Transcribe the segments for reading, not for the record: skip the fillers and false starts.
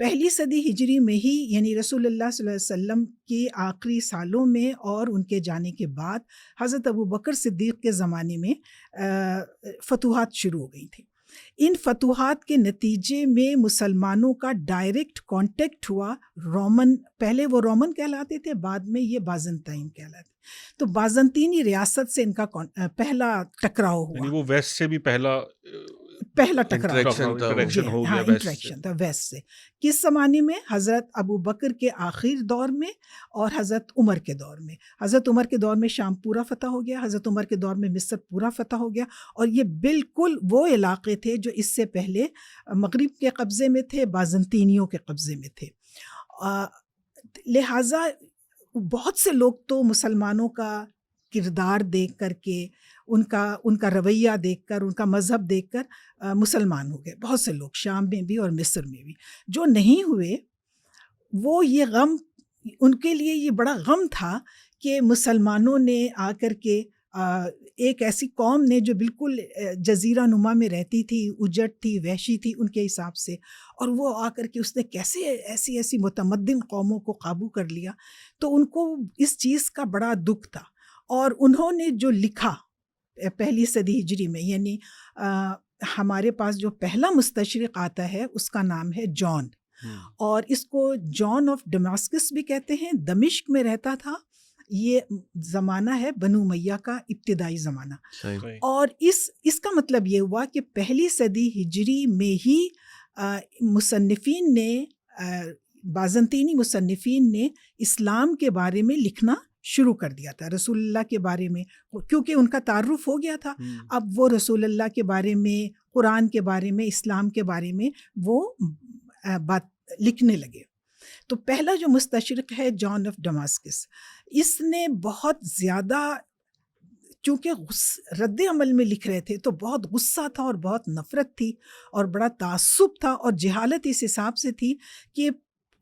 پہلی صدی ہجری میں ہی یعنی رسول اللہ صلی اللہ علیہ وسلم کے آخری سالوں میں اور ان کے جانے کے بعد حضرت ابوبکر صدیق کے زمانے میں فتوحات شروع ہو گئی تھیں. ان فتوحات کے نتیجے میں مسلمانوں کا ڈائریکٹ کانٹیکٹ ہوا رومن، پہلے وہ رومن کہلاتے تھے، بعد میں یہ بازنطین کہلاتے. تو بازنطینی ریاست سے ان کا پہلا ٹکراؤ ہوا، یعنی وہ ویسٹ سے بھی پہلا ٹکراؤ انٹریکشن ہو گیا انٹریکشن تھا ویسٹ سے. کس زمانے میں؟ حضرت ابوبکر کے آخر دور میں اور حضرت عمر کے دور میں. حضرت عمر کے دور میں شام پورا فتح ہو گیا، حضرت عمر کے دور میں مصر پورا فتح ہو گیا، اور یہ بالکل وہ علاقے تھے جو اس سے پہلے مغرب کے قبضے میں تھے، بازنطینیوں کے قبضے میں تھے. لہٰذا بہت سے لوگ تو مسلمانوں کا کردار دیکھ کر کے، ان کا رویہ دیکھ کر، ان کا مذہب دیکھ کر مسلمان ہو گئے. بہت سے لوگ شام میں بھی اور مصر میں بھی. جو نہیں ہوئے وہ یہ غم، ان کے لیے یہ بڑا غم تھا کہ مسلمانوں نے آ کر کے ایک ایسی قوم نے جو بالکل جزیرہ نما میں رہتی تھی، اجٹ تھی، وحشی تھی ان کے حساب سے، اور وہ آ کر کے اس نے کیسے ایسی متمدن قوموں کو قابو کر لیا. تو ان کو اس چیز کا بڑا دکھ تھا، اور انہوں نے جو لکھا پہلی صدی ہجری میں، یعنی ہمارے پاس جو پہلا مستشرق آتا ہے اس کا نام ہے جان، اور اس کو جان آف ڈماسکس بھی کہتے ہیں. دمشق میں رہتا تھا. یہ زمانہ ہے بنو امیہ کا ابتدائی زمانہ. اور اس کا مطلب یہ ہوا کہ پہلی صدی ہجری میں ہی مصنفین نے، بازنطینی مصنفین نے اسلام کے بارے میں لکھنا شروع کر دیا تھا، رسول اللہ کے بارے میں، کیونکہ ان کا تعارف ہو گیا تھا. اب وہ رسول اللہ کے بارے میں، قرآن کے بارے میں، اسلام کے بارے میں وہ بات لکھنے لگے. تو پہلا جو مستشرق ہے جان آف ڈماسکس، اس نے بہت زیادہ، چونکہ رد عمل میں لکھ رہے تھے تو بہت غصہ تھا اور بہت نفرت تھی اور بڑا تعصب تھا، اور جہالت اس حساب سے تھی کہ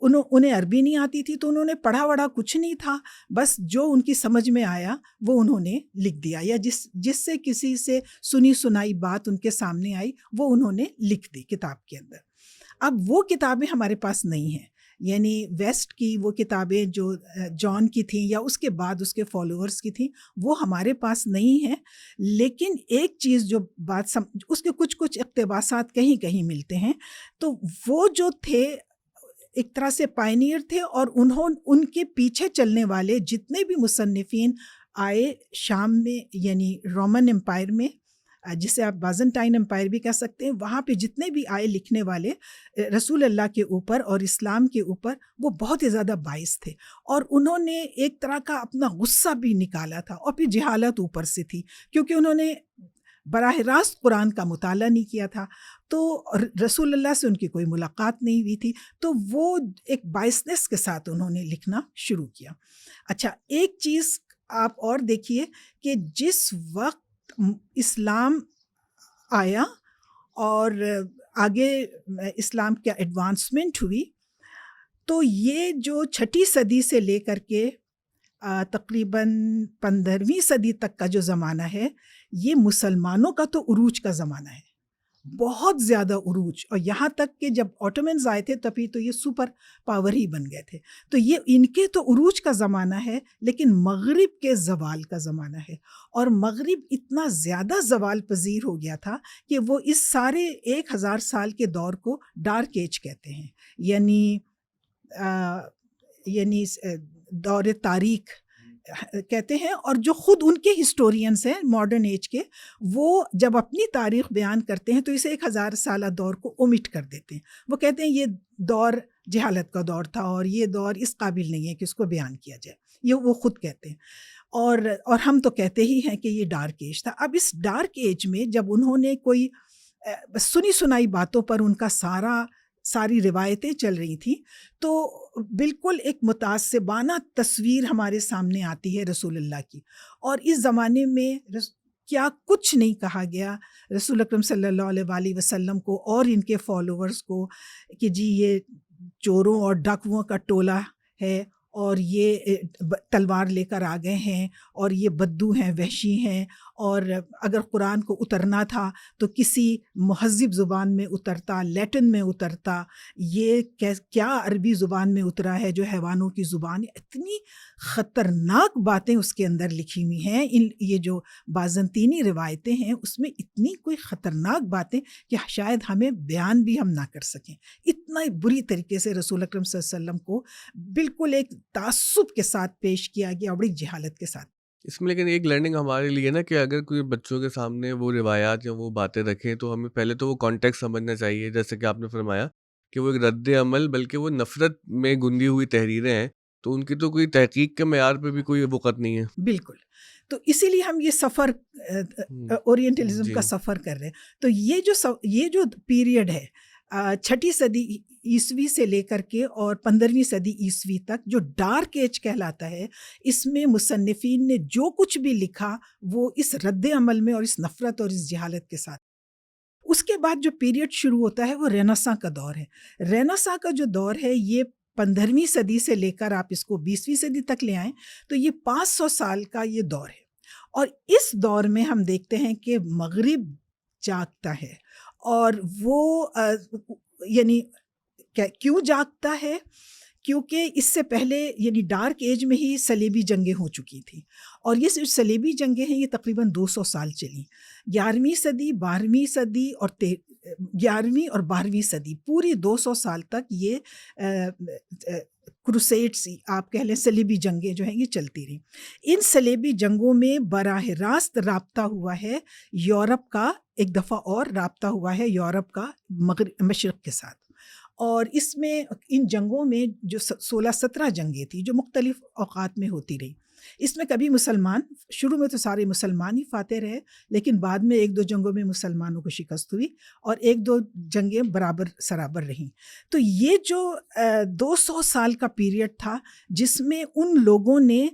انہیں عربی نہیں آتی تھی، تو انہوں نے پڑھا وڑھا کچھ نہیں تھا، بس جو ان کی سمجھ میں آیا وہ انہوں نے لکھ دیا، یا جس سے کسی سے سنی سنائی بات ان کے سامنے آئی وہ انہوں نے لکھ دی کتاب کے اندر. اب وہ کتابیں ہمارے پاس نہیں ہیں، یعنی ویسٹ کی وہ کتابیں جو جان کی تھیں یا اس کے بعد اس کے فالوورز کی تھیں وہ ہمارے پاس نہیں ہیں. لیکن ایک چیز جو بات اس کے کچھ اقتباسات کہیں کہیں ملتے ہیں. تو وہ جو تھے ایک طرح سے پائنیئر تھے، اور ان کے پیچھے چلنے والے جتنے بھی مصنفین آئے شام میں، یعنی رومن امپائر میں، جسے آپ بازنٹائن امپائر بھی کہہ سکتے ہیں، وہاں پہ جتنے بھی آئے لکھنے والے رسول اللہ کے اوپر اور اسلام کے اوپر، وہ بہت ہی زیادہ باعث تھے، اور انہوں نے ایک طرح کا اپنا غصہ بھی نکالا تھا، اور پھر جہالت اوپر سے تھی کیونکہ انہوں نے براہ راست قرآن کا مطالعہ نہیں کیا تھا، تو رسول اللہ سے ان کی کوئی ملاقات نہیں ہوئی تھی، تو وہ ایک باعثنس کے ساتھ انہوں نے لکھنا شروع کیا. اچھا، ایک چیز آپ اور دیکھیے کہ جس وقت اسلام آیا اور آگے اسلام کا ایڈوانسمنٹ ہوئی، تو یہ جو 6 صدی سے لے کر کے تقریباً 15ویں صدی تک کا جو زمانہ ہے، یہ مسلمانوں کا تو عروج کا زمانہ ہے، بہت زیادہ عروج. اور یہاں تک کہ جب آٹومنز آئے تھے تبھی تو یہ سپر پاور ہی بن گئے تھے. تو یہ ان کے تو عروج کا زمانہ ہے، لیکن مغرب کے زوال کا زمانہ ہے. اور مغرب اتنا زیادہ زوال پذیر ہو گیا تھا کہ وہ اس سارے 1000 سال کے دور کو ڈارک ایج کہتے ہیں، یعنی دور تاریخ کہتے ہیں. اور جو خود ان کے ہسٹورینز ہیں ماڈرن ایج کے، وہ جب اپنی تاریخ بیان کرتے ہیں تو اسے 1000 سالہ دور کو اومٹ کر دیتے ہیں. وہ کہتے ہیں یہ دور جہالت کا دور تھا اور یہ دور اس قابل نہیں ہے کہ اس کو بیان کیا جائے، یہ وہ خود کہتے ہیں. اور ہم تو کہتے ہی ہیں کہ یہ ڈارک ایج تھا. اب اس ڈارک ایج میں جب انہوں نے کوئی سنی سنائی باتوں پر ان کا ساری روایتیں چل رہی تھیں، تو بالکل ایک متعصبانہ تصویر ہمارے سامنے آتی ہے رسول اللہ کی. اور اس زمانے میں کیا کچھ نہیں کہا گیا رسول اکرم صلی اللہ علیہ وسلم کو اور ان کے فالوورز کو کہ جی یہ چوروں اور ڈاکوؤں کا ٹولہ ہے، اور یہ تلوار لے کر آ گئے ہیں، اور یہ بدو ہیں، وحشی ہیں، اور اگر قرآن کو اترنا تھا تو کسی مہذب زبان میں اترتا، لیٹن میں اترتا، یہ کیا عربی زبان میں اترا ہے جو حیوانوں کی زبان ہے. اتنی خطرناک باتیں اس کے اندر لکھی ہوئی ہیں. یہ جو بازنطینی روایتیں ہیں اس میں اتنی کوئی خطرناک باتیں کہ شاید ہمیں بیان بھی ہم نہ کر سکیں. اتنا بری طریقے سے رسول اکرم صلی اللہ علیہ وسلم کو بالکل ایک تعصب کے ساتھ پیش کیا گیا اور بڑی جہالت کے ساتھ. اس میں لیکن ایک لرننگ ہمارے لیے نا کہ اگر کوئی بچوں کے سامنے وہ روایات یا وہ باتیں رکھیں تو ہمیں پہلے تو وہ کانٹیکٹ سمجھنا چاہیے. جیسے کہ آپ نے فرمایا کہ وہ ایک رد عمل بلکہ وہ نفرت میں گندی ہوئی تحریریں ہیں، تو ان کی تو کوئی تحقیق کے معیار پہ بھی کوئی وقت نہیں ہے. بالکل. تو اسی لیے ہم یہ سفر اورینٹلزم جی کا سفر کر رہے ہیں. تو یہ جو پیریڈ ہے 6 صدی عیسوی سے لے کر کے اور 15ویں صدی عیسوی تک جو ڈارک ایج کہلاتا ہے، اس میں مصنفین نے جو کچھ بھی لکھا وہ اس رد عمل میں اور اس نفرت اور اس جہالت کے ساتھ. اس کے بعد جو پیریڈ شروع ہوتا ہے وہ رینیساں کا دور ہے. رینیساں کا جو دور ہے یہ 15ویں صدی سے لے کر آپ اس کو 20ویں صدی تک لے آئیں تو یہ 500 سال کا یہ دور ہے. اور اس دور میں ہم دیکھتے ہیں کہ مغرب جاگتا ہے. اور وہ یعنی کیوں جاگتا ہے؟ کیونکہ اس سے پہلے یعنی ڈارک ایج میں ہی صلیبی جنگیں ہو چکی تھیں، اور یہ صرف صلیبی جنگیں ہیں، یہ تقریباً 200 سال چلیں. 11ویں صدی 12ویں صدی اور 11ویں اور 12ویں صدی پوری 200 سال تک یہ کروسیڈز آپ کہہ لیں صلیبی جنگیں جو ہیں یہ چلتی رہیں. ان صلیبی جنگوں میں براہ راست رابطہ ہوا ہے یورپ کا، ایک دفعہ اور رابطہ ہوا ہے یورپ کا مشرق کے ساتھ. اور اس میں ان جنگوں میں جو 16-17 جنگیں تھیں جو مختلف اوقات میں ہوتی رہی، اس میں کبھی مسلمان، شروع میں تو سارے مسلمان ہی فاتح رہے، لیکن بعد میں 1-2 جنگوں میں مسلمانوں کو شکست ہوئی اور 1-2 جنگیں برابر سرابر رہیں. تو یہ جو 200 سال کا پیریڈ تھا جس میں ان لوگوں نے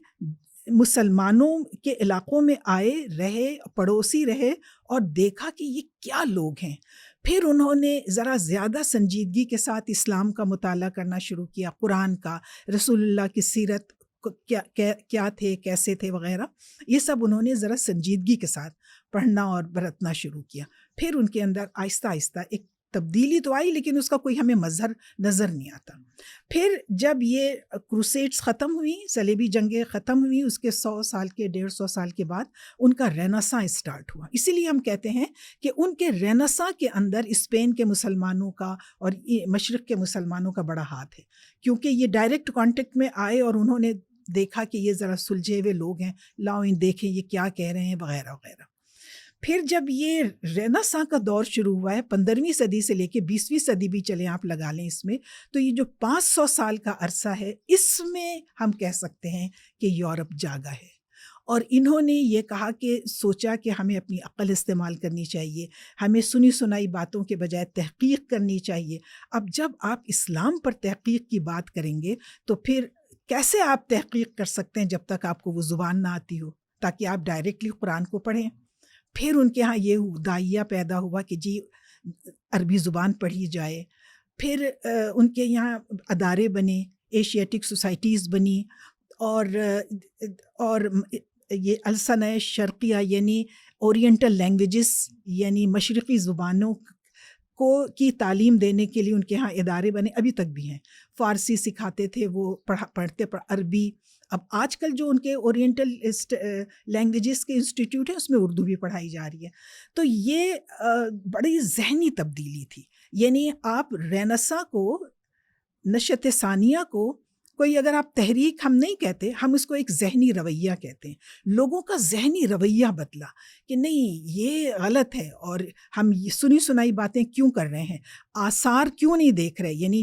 مسلمانوں کے علاقوں میں آئے، رہے، پڑوسی رہے اور دیکھا کہ یہ کیا لوگ ہیں. پھر انہوں نے ذرا زیادہ سنجیدگی کے ساتھ اسلام کا مطالعہ کرنا شروع کیا، قرآن کا، رسول اللہ کی سیرت کیا تھے، کیسے تھے وغیرہ، یہ سب انہوں نے ذرا سنجیدگی کے ساتھ پڑھنا اور برتنا شروع کیا. پھر ان کے اندر آہستہ آہستہ ایک تبدیلی تو آئی لیکن اس کا کوئی ہمیں مظہر نظر نہیں آتا. پھر جب یہ کروسیڈز ختم ہوئی، صلیبی جنگیں ختم ہوئی، اس کے 100 سال کے 150 سال کے بعد ان کا رینیساں اسٹارٹ ہوا. اسی لیے ہم کہتے ہیں کہ ان کے رینیساں کے اندر اسپین کے مسلمانوں کا اور مشرق کے مسلمانوں کا بڑا ہاتھ ہے، کیونکہ یہ ڈائریکٹ کانٹیکٹ میں آئے اور انہوں نے دیکھا کہ یہ ذرا سلجھے ہوئے لوگ ہیں، لاؤ ان دیکھیں یہ کیا کہہ رہے ہیں وغیرہ وغیرہ. پھر جب یہ رینیساں کا دور شروع ہوا ہے 15ویں صدی سے لے کے 20ویں صدی بھی چلیں آپ لگا لیں اس میں، تو یہ جو 500 سال کا عرصہ ہے اس میں ہم کہہ سکتے ہیں کہ یورپ جاگا ہے. اور انہوں نے یہ کہا کہ سوچا کہ ہمیں اپنی عقل استعمال کرنی چاہیے، ہمیں سنی سنائی باتوں کے بجائے تحقیق کرنی چاہیے. اب جب آپ اسلام پر تحقیق کی بات کریں گے تو پھر کیسے آپ تحقیق کر سکتے ہیں جب تک آپ کو وہ زبان نہ آتی ہو تاکہ آپ ڈائریکٹلی قرآن کو پڑھیں. پھر ان کے ہاں یہ داعیہ پیدا ہوا کہ جی عربی زبان پڑھی جائے. پھر ان کے یہاں ادارے بنے، ایشیاٹک سوسائٹیز بنی، اور یہ السنہ شرقیہ یعنی اورینٹل لینگویجز یعنی مشرقی زبانوں کی تعلیم دینے کے لیے ان کے ہاں ادارے بنے، ابھی تک بھی ہیں. فارسی سکھاتے تھے وہ، پڑھتے عربی. اب آج کل جو ان کے اورینٹل لینگویجز کے انسٹیٹیوٹ ہیں اس میں اردو بھی پڑھائی جا رہی ہے. تو یہ بڑی ذہنی تبدیلی تھی. یعنی آپ رینیساں کو، نشأت ثانیہ کو، کوئی اگر آپ تحریک ہم نہیں کہتے، ہم اس کو ایک ذہنی رویہ کہتے ہیں. لوگوں کا ذہنی رویہ بدلا کہ نہیں یہ غلط ہے اور ہم یہ سنی سنائی باتیں کیوں کر رہے ہیں، آثار کیوں نہیں دیکھ رہے. یعنی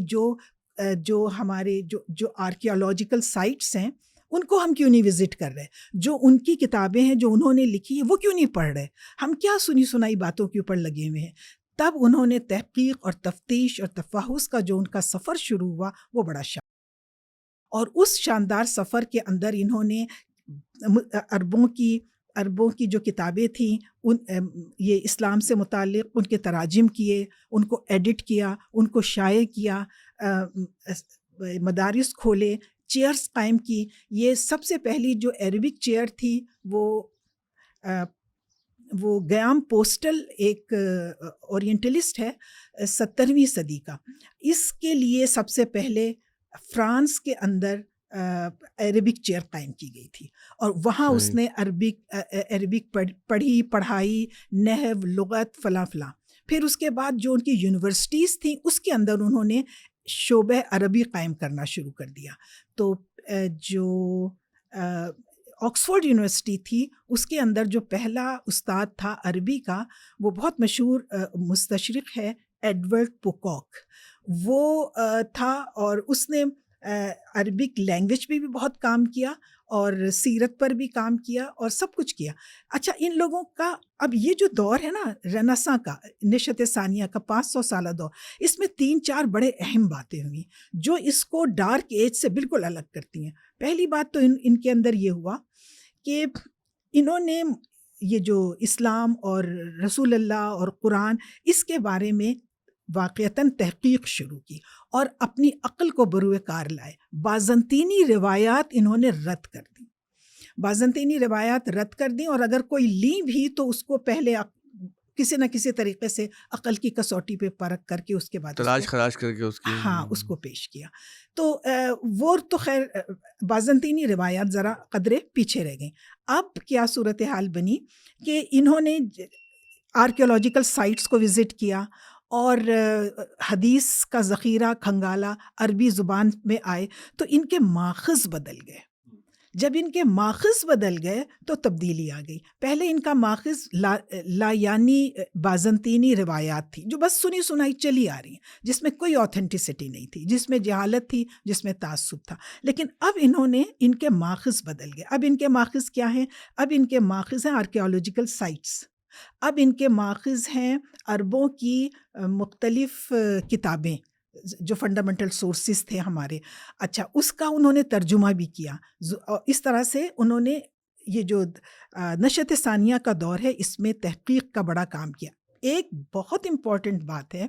جو ہمارے جو آرکیالوجیکل سائٹس ہیں ان کو ہم کیوں نہیں وزٹ کر رہے، جو ان کی کتابیں ہیں جو انہوں نے لکھی ہیں وہ کیوں نہیں پڑھ رہے، ہم کیا سنی سنائی باتوں کے اوپر لگے ہوئے ہیں. تب انہوں نے تحقیق اور تفتیش اور تفحص کا جو ان کا سفر شروع ہوا وہ بڑا اور اس شاندار سفر کے اندر انہوں نے عربوں کی جو کتابیں تھیں یہ اسلام سے متعلق ان کے تراجم کیے، ان کو ایڈٹ کیا، ان کو شائع کیا، مدارس کھولے، چیئرز قائم کی. یہ سب سے پہلی جو عربک چیئر تھی وہ وہ گیام پوسٹل ایک اورینٹلسٹ ہے 17ویں صدی کا. اس کے لیے سب سے پہلے فرانس کے اندر عربک چیئر قائم کی گئی تھی اور وہاں اس نے عربک پڑھی پڑھائی، نحو، لغت، فلاں فلاں. پھر اس کے بعد جو ان کی یونیورسٹیز تھیں اس کے اندر انہوں نے شعبہ عربی قائم کرنا شروع کر دیا. تو جو آکسفورڈ یونیورسٹی تھی اس کے اندر جو پہلا استاد تھا عربی کا وہ بہت مشہور مستشرق ہے ایڈورڈ پوکاک. وہ تھا اور اس نے عربک لینگویج پہ بھی بہت کام کیا اور سیرت پر بھی کام کیا اور سب کچھ کیا. اچھا ان لوگوں کا اب یہ جو دور ہے نا رنساں کا، نشأت ثانیہ کا 500 سالہ دور، اس میں 3-4 بڑے اہم باتیں ہوئی جو اس کو ڈارک ایج سے بالکل الگ کرتی ہیں. پہلی بات تو ان کے اندر یہ ہوا کہ انہوں نے یہ جو اسلام اور رسول اللہ اور قرآن اس کے بارے میں واقعتاً تحقیق شروع کی اور اپنی عقل کو بروئے کار لائے. بازنطینی روایات انہوں نے رد کر دی، بازنطینی روایات رد کر دیں اور اگر کوئی لی بھی تو اس کو پہلے کسی نہ کسی طریقے سے عقل کی کسوٹی پہ پرکھ کر کے اس کے بعد تلاش خراش کر کے اس کو پیش کیا. تو وہ تو خیر بازنطینی روایات ذرا قدرے پیچھے رہ گئیں. اب کیا صورتحال بنی کہ انہوں نے آرکیولوجیکل سائٹس کو وزٹ کیا اور حدیث کا ذخیرہ کھنگالا، عربی زبان میں آئے تو ان کے ماخذ بدل گئے. جب ان کے ماخذ بدل گئے تو تبدیلی آ گئی. پہلے ان کا ماخذ لایانی بازنطینی روایات تھی جو بس سنی سنائی چلی آ رہی ہیں، جس میں کوئی آتھینٹسٹی نہیں تھی، جس میں جہالت تھی، جس میں تعصب تھا. لیکن اب انہوں نے ان کے ماخذ بدل گئے. اب ان کے ماخذ کیا ہیں؟ اب ان کے ماخذ ہیں آرکیولوجیکل سائٹس، اب ان کے ماخذ ہیں عربوں کی مختلف کتابیں جو فنڈامنٹل سورسز تھے ہمارے. اچھا اس کا انہوں نے ترجمہ بھی کیا. اس طرح سے انہوں نے یہ جو نشأت ثانیہ کا دور ہے اس میں تحقیق کا بڑا کام کیا. ایک بہت امپورٹنٹ بات ہے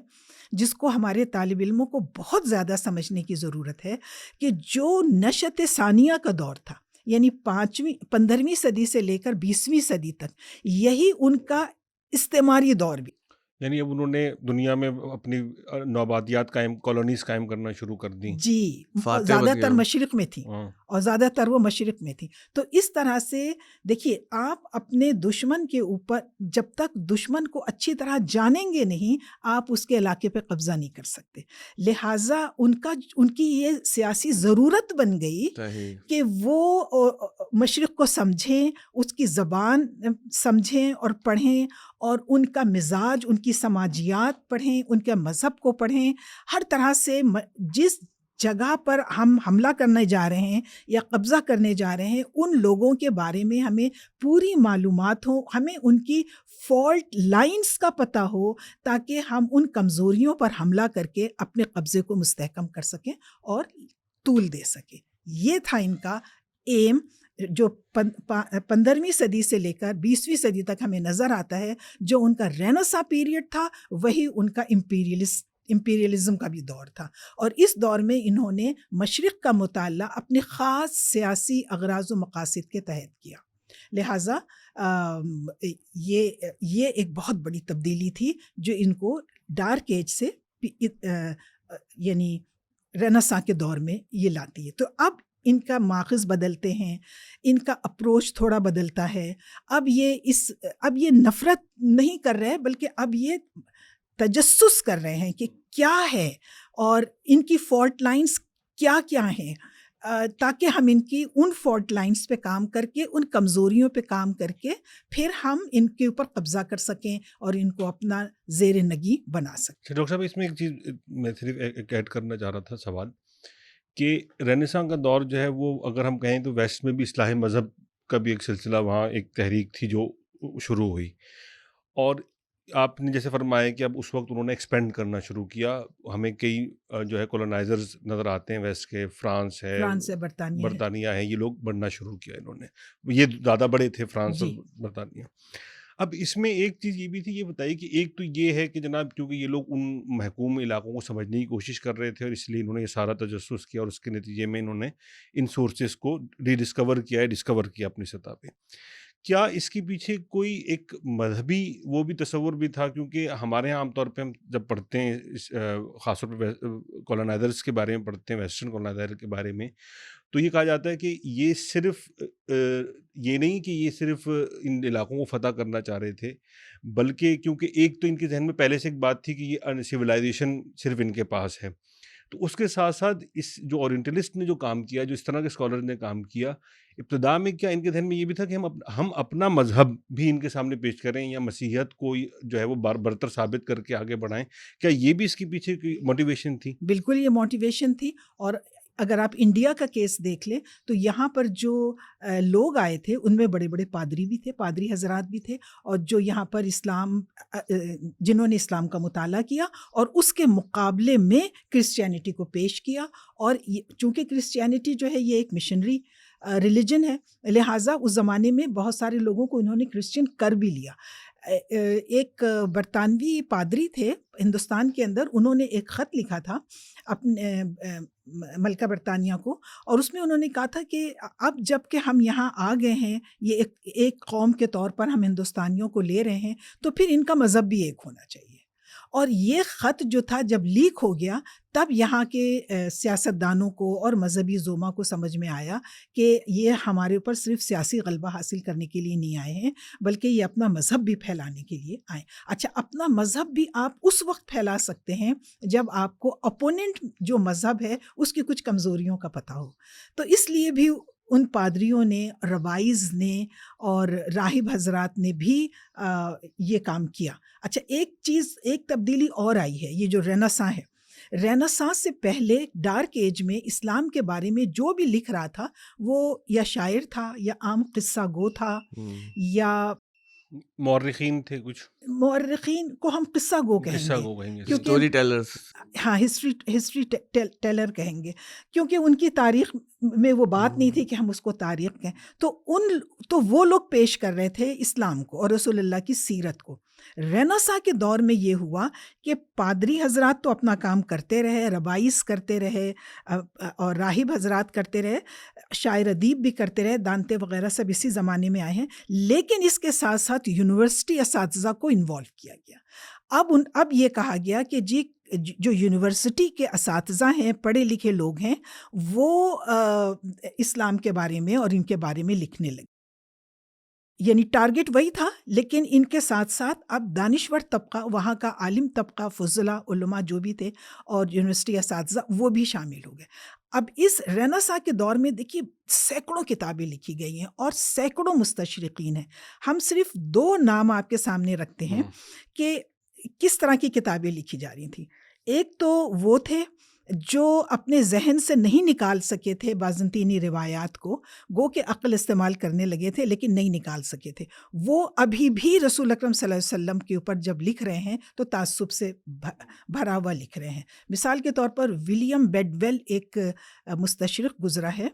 جس کو ہمارے طالب علموں کو بہت زیادہ سمجھنے کی ضرورت ہے کہ جو نشأت ثانیہ کا دور تھا یعنی 15ویں صدی سے لے کر 20ویں صدی تک، یہی ان کا استعماری دور بھی. یعنی اب انہوں نے دنیا میں اپنی نوآبادیات کالونیز قائم کرنا شروع کر دی. جی زیادہ تر مشرق میں تھی اور زیادہ تر وہ مشرق میں تھی. تو اس طرح سے دیکھیے آپ اپنے دشمن کے اوپر جب تک دشمن کو اچھی طرح جانیں گے نہیں آپ اس کے علاقے پہ قبضہ نہیں کر سکتے. لہٰذا ان کی یہ سیاسی ضرورت بن گئی کہ وہ مشرق کو سمجھیں، اس کی زبان سمجھیں اور پڑھیں اور ان کا مزاج، ان کی سماجیات پڑھیں، ان کے مذہب کو پڑھیں. ہر طرح سے جس جگہ پر ہم حملہ کرنے جا رہے ہیں یا قبضہ کرنے جا رہے ہیں ان لوگوں کے بارے میں ہمیں پوری معلومات ہو، ہمیں ان کی فالٹ لائنز کا پتہ ہو تاکہ ہم ان کمزوریوں پر حملہ کر کے اپنے قبضے کو مستحکم کر سکیں اور طول دے سکیں. یہ تھا ان کا ایم جو 15ویں صدی سے لے کر 20ویں صدی تک ہمیں نظر آتا ہے. جو ان کا رینیساں پیریڈ تھا وہی ان کا امپیریلزم کا بھی دور تھا اور اس دور میں انہوں نے مشرق کا مطالعہ اپنے خاص سیاسی اغراض و مقاصد کے تحت کیا. لہٰذا یہ ایک بہت بڑی تبدیلی تھی جو ان کو ڈارک ایج سے یعنی رینیساں کے دور میں یہ لاتی ہے. تو اب ان کا ماخذ بدلتے ہیں، ان کا اپروچ تھوڑا بدلتا ہے. اب یہ نفرت نہیں کر رہے بلکہ اب یہ تجسس کر رہے ہیں کہ کیا ہے اور ان کی فالٹ لائنز کیا کیا ہیں تاکہ ہم ان کی ان فالٹ لائنز پہ کام کر کے ان کمزوریوں پہ کام کر کے پھر ہم ان کے اوپر قبضہ کر سکیں اور ان کو اپنا زیر نگی بنا سکیں. ڈاکٹر صاحب اس میں ایک چیز میں صرف ایڈ کرنا چاہ رہا تھا سوال کہ رینیساں کا دور جو ہے وہ اگر ہم کہیں تو ویسٹ میں بھی اصلاح مذہب کا بھی ایک سلسلہ وہاں ایک تحریک تھی جو شروع ہوئی اور آپ نے جیسے فرمایا کہ اب اس وقت انہوں نے ایکسپینڈ کرنا شروع کیا. ہمیں کئی جو ہے کولونائزرز نظر آتے ہیں ویسٹ کے، فرانس ہے، برطانیہ ہے، یہ لوگ بڑھنا شروع کیا انہوں نے. یہ زیادہ بڑے تھے فرانس اور برطانیہ. اب اس میں ایک چیز یہ بھی تھی، یہ بتائیے کہ ایک تو یہ ہے کہ جناب کیونکہ یہ لوگ ان محکوم علاقوں کو سمجھنے کی کوشش کر رہے تھے اور اس لیے انہوں نے یہ سارا تجسس کیا اور اس کے نتیجے میں انہوں نے ان سورسز کو ڈسکور کیا اپنی سطح پہ. کیا اس کے پیچھے کوئی ایک مذہبی وہ بھی تصور بھی تھا؟ کیونکہ ہمارے یہاں عام طور پہ ہم جب پڑھتے ہیں خاص طور پہ کولونائزرس کے بارے میں پڑھتے ہیں، ویسٹرن کولونائزر کے بارے میں، تو یہ کہا جاتا ہے کہ یہ صرف یہ نہیں کہ یہ صرف ان علاقوں کو فتح کرنا چاہ رہے تھے، بلکہ کیونکہ ایک تو ان کے ذہن میں پہلے سے ایک بات تھی کہ یہ ان سویلائزیشن صرف ان کے پاس ہے، تو اس کے ساتھ ساتھ اس جو اورینٹلسٹ نے جو کام کیا، جو اس طرح کے اسکالر نے کام کیا، ابتدا میں کیا ان کے ذہن میں یہ بھی تھا کہ ہم اپنا مذہب بھی ان کے سامنے پیش کریں یا مسیحیت کو جو ہے وہ برتر ثابت کر کے آگے بڑھائیں؟ کیا یہ بھی اس کے پیچھے کی موٹیویشن تھی؟ بالکل یہ موٹیویشن تھی. اور اگر آپ انڈیا کا کیس دیکھ لیں تو یہاں پر جو لوگ آئے تھے ان میں بڑے بڑے پادری بھی تھے، پادری حضرات بھی تھے، اور جو یہاں پر اسلام جنہوں نے اسلام کا مطالعہ کیا اور اس کے مقابلے میں کرسچینٹی کو پیش کیا. اور چونکہ کرسچینٹی جو ہے یہ ایک مشنری ریلیجن ہے، لہٰذا اس زمانے میں بہت سارے لوگوں کو انہوں نے کرسچن کر بھی لیا. ایک برطانوی پادری تھے ہندوستان کے اندر، انہوں نے ایک خط لکھا تھا اپنے ملکہ برطانیہ کو، اور اس میں انہوں نے کہا تھا کہ اب جب کہ ہم یہاں آ گئے ہیں، یہ ایک قوم کے طور پر ہم ہندوستانیوں کو لے رہے ہیں، تو پھر ان کا مذہب بھی ایک ہونا چاہیے. اور یہ خط جو تھا جب لیک ہو گیا تب یہاں کے سیاستدانوں کو اور مذہبی زوما کو سمجھ میں آیا کہ یہ ہمارے اوپر صرف سیاسی غلبہ حاصل کرنے کے لیے نہیں آئے ہیں، بلکہ یہ اپنا مذہب بھی پھیلانے کے لیے آئے. اچھا، اپنا مذہب بھی آپ اس وقت پھیلا سکتے ہیں جب آپ کو اپوننٹ جو مذہب ہے اس کی کچھ کمزوریوں کا پتہ ہو. تو اس لیے بھی ان پادریوں نے، روائز نے اور راہب حضرات نے بھی یہ کام کیا. اچھا، ایک تبدیلی اور آئی ہے، یہ جو رینیساں ہے. رینیساں سے پہلے ڈارک ایج میں اسلام کے بارے میں جو بھی لکھ رہا تھا وہ یا شاعر تھا یا عام قصہ گو تھا یا مورخین تھے، کچھ مورخین کو ہم قصہ گو کہیں قصہ گے، کو کہیں گے، اسٹوری ٹیلرز. ہاں ہسٹری ٹیلر کہیں گے، کیونکہ ان کی تاریخ میں وہ بات نہیں تھی کہ ہم اس کو تاریخ کہیں. تو وہ لوگ پیش کر رہے تھے اسلام کو اور رسول اللہ کی سیرت کو. رینیساں کے دور میں یہ ہوا کہ پادری حضرات تو اپنا کام کرتے رہے، ربائز کرتے رہے اور راہب حضرات کرتے رہے، شاعر ادیب بھی کرتے رہے، دانتے وغیرہ سب اسی زمانے میں آئے ہیں. لیکن اس کے ساتھ ساتھ یونیورسٹی اساتذہ کو انوالو کیا گیا. اب یہ کہا گیا کہ جی جو یونیورسٹی کے اساتذہ ہیں، پڑھے لکھے لوگ ہیں، وہ اسلام کے بارے میں اور ان کے بارے میں لکھنے لگے. یعنی ٹارگٹ وہی تھا، لیکن ان کے ساتھ ساتھ اب دانشور طبقہ، وہاں کا عالم طبقہ، فضلاء، علماء جو بھی تھے اور یونیورسٹی اساتذہ وہ بھی شامل ہو گئے. اب اس رینیساں کے دور میں دیکھیے سینکڑوں کتابیں لکھی گئی ہیں اور سینکڑوں مستشرقین ہیں. ہم صرف 2 نام آپ کے سامنے رکھتے ہیں کہ کس طرح کی کتابیں لکھی جا رہی تھیں. ایک تو وہ تھے جو اپنے ذہن سے نہیں نکال سکے تھے بازنطینی روایات کو، گو کہ عقل استعمال کرنے لگے تھے لیکن نہیں نکال سکے تھے. وہ ابھی بھی رسول اکرم صلی اللہ علیہ وسلم کے اوپر جب لکھ رہے ہیں تو تعصب سے بھرا ہوا لکھ رہے ہیں. مثال کے طور پر ولیم بیڈویل ایک مستشرق گزرا ہے،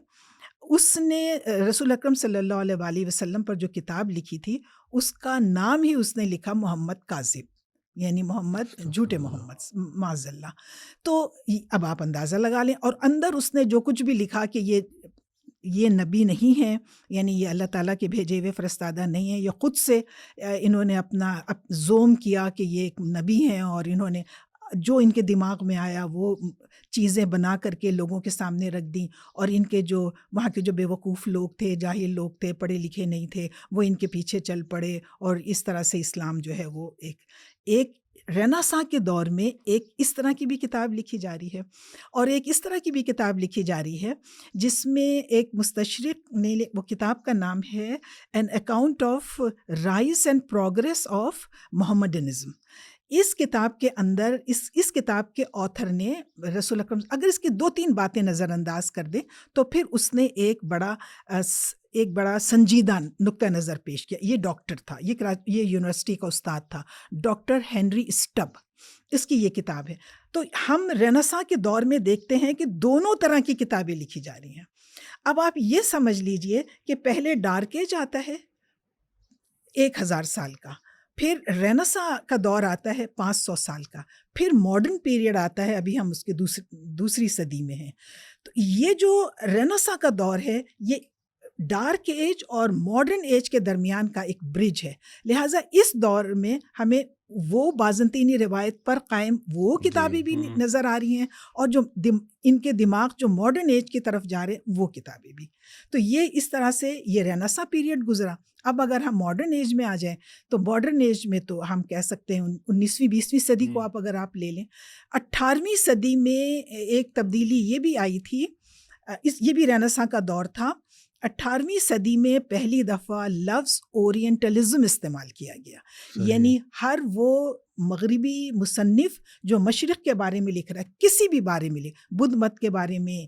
اس نے رسول اکرم صلی اللہ علیہ وآلہ وسلم پر جو کتاب لکھی تھی اس کا نام ہی اس نے لکھا محمد کاذب، یعنی محمد جھوٹے محمد، معاذ اللہ. تو اب آپ اندازہ لگا لیں، اور اندر اس نے جو کچھ بھی لکھا کہ یہ نبی نہیں ہے، یعنی یہ اللہ تعالیٰ کے بھیجے ہوئے فرستادہ نہیں ہیں، یہ خود سے انہوں نے اپنا زوم کیا کہ یہ ایک نبی ہیں، اور انہوں نے جو ان کے دماغ میں آیا وہ چیزیں بنا کر کے لوگوں کے سامنے رکھ دیں، اور ان کے جو وہاں کے جو بے وقوف لوگ تھے، جاہل لوگ تھے، پڑھے لکھے نہیں تھے، وہ ان کے پیچھے چل پڑے، اور اس طرح سے اسلام جو ہے وہ ایک رینیساں کے دور میں ایک اس طرح کی بھی کتاب لکھی جا رہی ہے. اور ایک اس طرح کی بھی کتاب لکھی جا رہی ہے جس میں ایک مستشرق نے، وہ کتاب کا نام ہے an account of rise and progress of Muhammadanism. اس کتاب کے اندر اس کتاب کے آتھر نے رسول اکرم، اگر اس کی 2-3 باتیں نظر انداز کر دیں تو پھر اس نے ایک بڑا سنجیدہ نقطہ نظر پیش کیا. یہ ڈاکٹر تھا، یہ یونیورسٹی کا استاد تھا، ڈاکٹر ہنری اسٹب، اس کی یہ کتاب ہے. تو ہم رینیساں کے دور میں دیکھتے ہیں کہ دونوں طرح کی کتابیں لکھی جا رہی ہیں. اب آپ یہ سمجھ لیجئے کہ پہلے ڈارک ایج آتا ہے 1000 سال کا، پھر رینیساں کا دور آتا ہے 500 سال کا، پھر ماڈرن پیریڈ آتا ہے، ابھی ہم اس کے دوسری صدی میں ہیں. تو یہ جو رینیساں کا دور ہے یہ ڈارک ایج اور ماڈرن ایج کے درمیان کا ایک برج ہے. لہٰذا اس دور میں ہمیں وہ بازنطینی روایت پر قائم وہ کتابیں بھی نظر آ رہی ہیں اور جو ان کے دماغ جو ماڈرن ایج کی طرف جا رہے ہیں وہ کتابیں بھی. تو یہ اس طرح سے یہ رینیساں پیریڈ گزرا. اب اگر ہم ماڈرن ایج میں آ جائیں تو ماڈرن ایج میں تو ہم کہہ سکتے ہیں 19ویں 20ویں صدی کو آپ اگر آپ لے لیں. 18ویں صدی میں ایک تبدیلی یہ بھی آئی تھی, یہ بھی رینیساں کا دور تھا. 18ویں صدی میں پہلی دفعہ لفظ اورینٹلزم استعمال کیا گیا. یعنی ہر وہ مغربی مصنف جو مشرق کے بارے میں لکھ رہا ہے, کسی بھی بارے میں لکھ, بدھ مت کے بارے میں,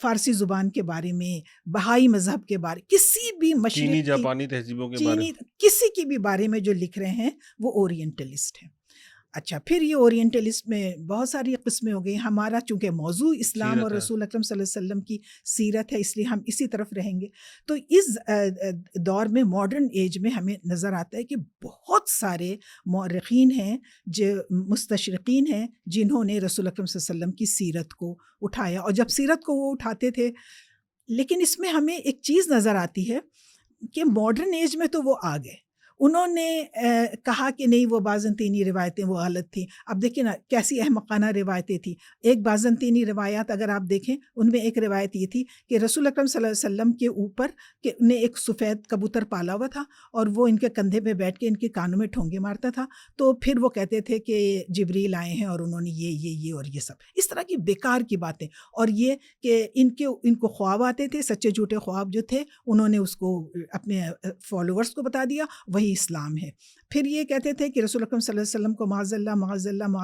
فارسی زبان کے بارے میں, بہائی مذہب کے بارے, کسی بھی مشرق چینی جاپانی تہذیبوں کے بارے میں, کسی کی بھی بارے میں جو لکھ رہے ہیں وہ اورینٹلسٹ ہیں. اچھا, پھر یہ اورینٹلسٹ میں بہت ساری قسمیں ہو گئی. ہمارا چونکہ موضوع اسلام اور رسول اکرم صلی اللہ علیہ وسلم کی سیرت ہے, اس لیے ہم اسی طرف رہیں گے. تو اس دور میں ماڈرن ایج میں ہمیں نظر آتا ہے کہ بہت سارے مورخین ہیں, جو مستشرقین ہیں, جنہوں نے رسول اکرم صلی اللہ علیہ وسلم کی سیرت کو اٹھایا. اور جب سیرت کو وہ اٹھاتے تھے, لیکن اس میں ہمیں ایک چیز نظر آتی ہے کہ ماڈرن ایج میں تو وہ آ گئے, انہوں نے کہا کہ نہیں وہ بازنطینی روایتیں وہ غلط تھیں. اب دیکھیں نا کیسی احمقانہ روایتیں تھیں. ایک بازنطینی روایات اگر آپ دیکھیں, ان میں ایک روایت یہ تھی کہ رسول اکرم صلی اللہ علیہ وسلم کے اوپر کہ نے ایک سفید کبوتر پالا ہوا تھا اور وہ ان کے کندھے پہ بیٹھ کے ان کے کانوں میں ٹھونگے مارتا تھا. تو پھر وہ کہتے تھے کہ جبریل آئے ہیں اور انہوں نے یہ اور یہ سب اس طرح کی بیکار کی باتیں. اور یہ کہ ان کو خواب آتے تھے, سچے جھوٹے خواب جو تھے انہوں نے اس کو اپنے فالوورز کو بتا دیا, وہی اسلام ہے. پھر یہ کہتے تھے کہ رسول اکرم صلی اللہ علیہ وسلم کو معاذ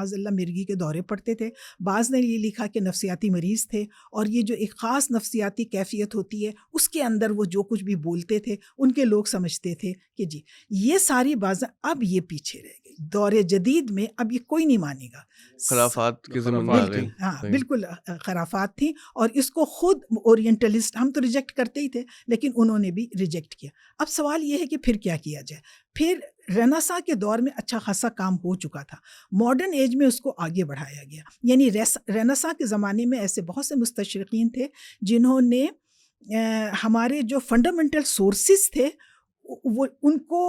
اللہ مرگی کے دورے پڑتے تھے. بعض نے یہ لکھا کہ نفسیاتی مریض تھے, اور یہ جو ایک خاص نفسیاتی کیفیت ہوتی ہے اس کے اندر وہ جو کچھ بھی بولتے تھے ان کے لوگ سمجھتے تھے کہ جی یہ ساری باتیں اب یہ پیچھے رہ گئی. دور جدید میں اب یہ کوئی نہیں مانے گا. خرافات کے زمین میں آ گئی. ہاں بالکل خرافات تھیں, اور اس کو خود اورینٹلسٹ ہم تو ریجیکٹ کرتے ہی تھے, لیکن انہوں نے بھی ریجیکٹ کیا. اب سوال یہ ہے کہ پھر کیا کیا جائے. پھر رینیساں کے دور میں اچھا خاصا کام ہو چکا تھا, ماڈرن ایج میں اس کو آگے بڑھایا گیا. یعنی رینیساں کے زمانے میں ایسے بہت سے مستشرقین تھے جنہوں نے ہمارے جو فنڈامنٹل سورسز تھے وہ ان کو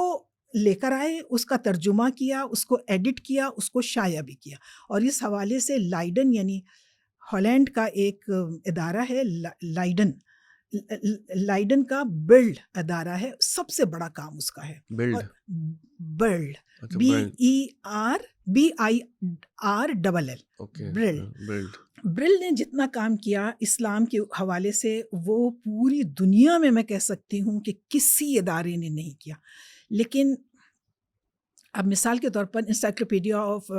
لے کر آئے, اس کا ترجمہ کیا, اس کو ایڈٹ کیا, اس کو شائع بھی کیا. اور اس حوالے سے لائڈن یعنی ہالینڈ کا ایک ادارہ ہے, لائڈن کا بلڈ ادارہ ہے, سب سے بڑا کام اس کا ہے. بلڈ برل نے جتنا کام کیا اسلام کے حوالے سے وہ پوری دنیا میں کہہ سکتی ہوں کہ کسی ادارے نے نہیں کیا. لیکن اب مثال کے طور پر انسائکلوپیڈیا آف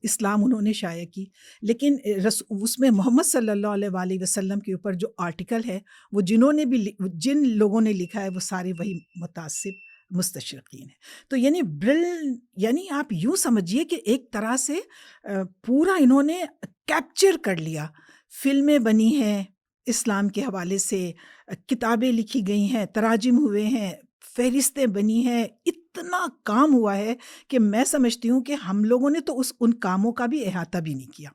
اسلام انہوں نے شائع کی, لیکن اس میں محمد صلی اللہ علیہ وآلہ وسلم کے اوپر جو آرٹیکل ہے وہ جن لوگوں نے لکھا ہے وہ سارے وہی متعصب مستشرقین ہیں. تو یعنی برل یعنی آپ یوں سمجھیے کہ ایک طرح سے پورا انہوں نے کیپچر کر لیا. فلمیں بنی ہیں اسلام کے حوالے سے, کتابیں لکھی گئی ہیں, تراجم ہوئے ہیں, فہرستیں بنی ہیں, اتنا کام ہوا ہے کہ میں سمجھتی ہوں کہ ہم لوگوں نے تو ان کاموں کا بھی احاطہ بھی نہیں کیا.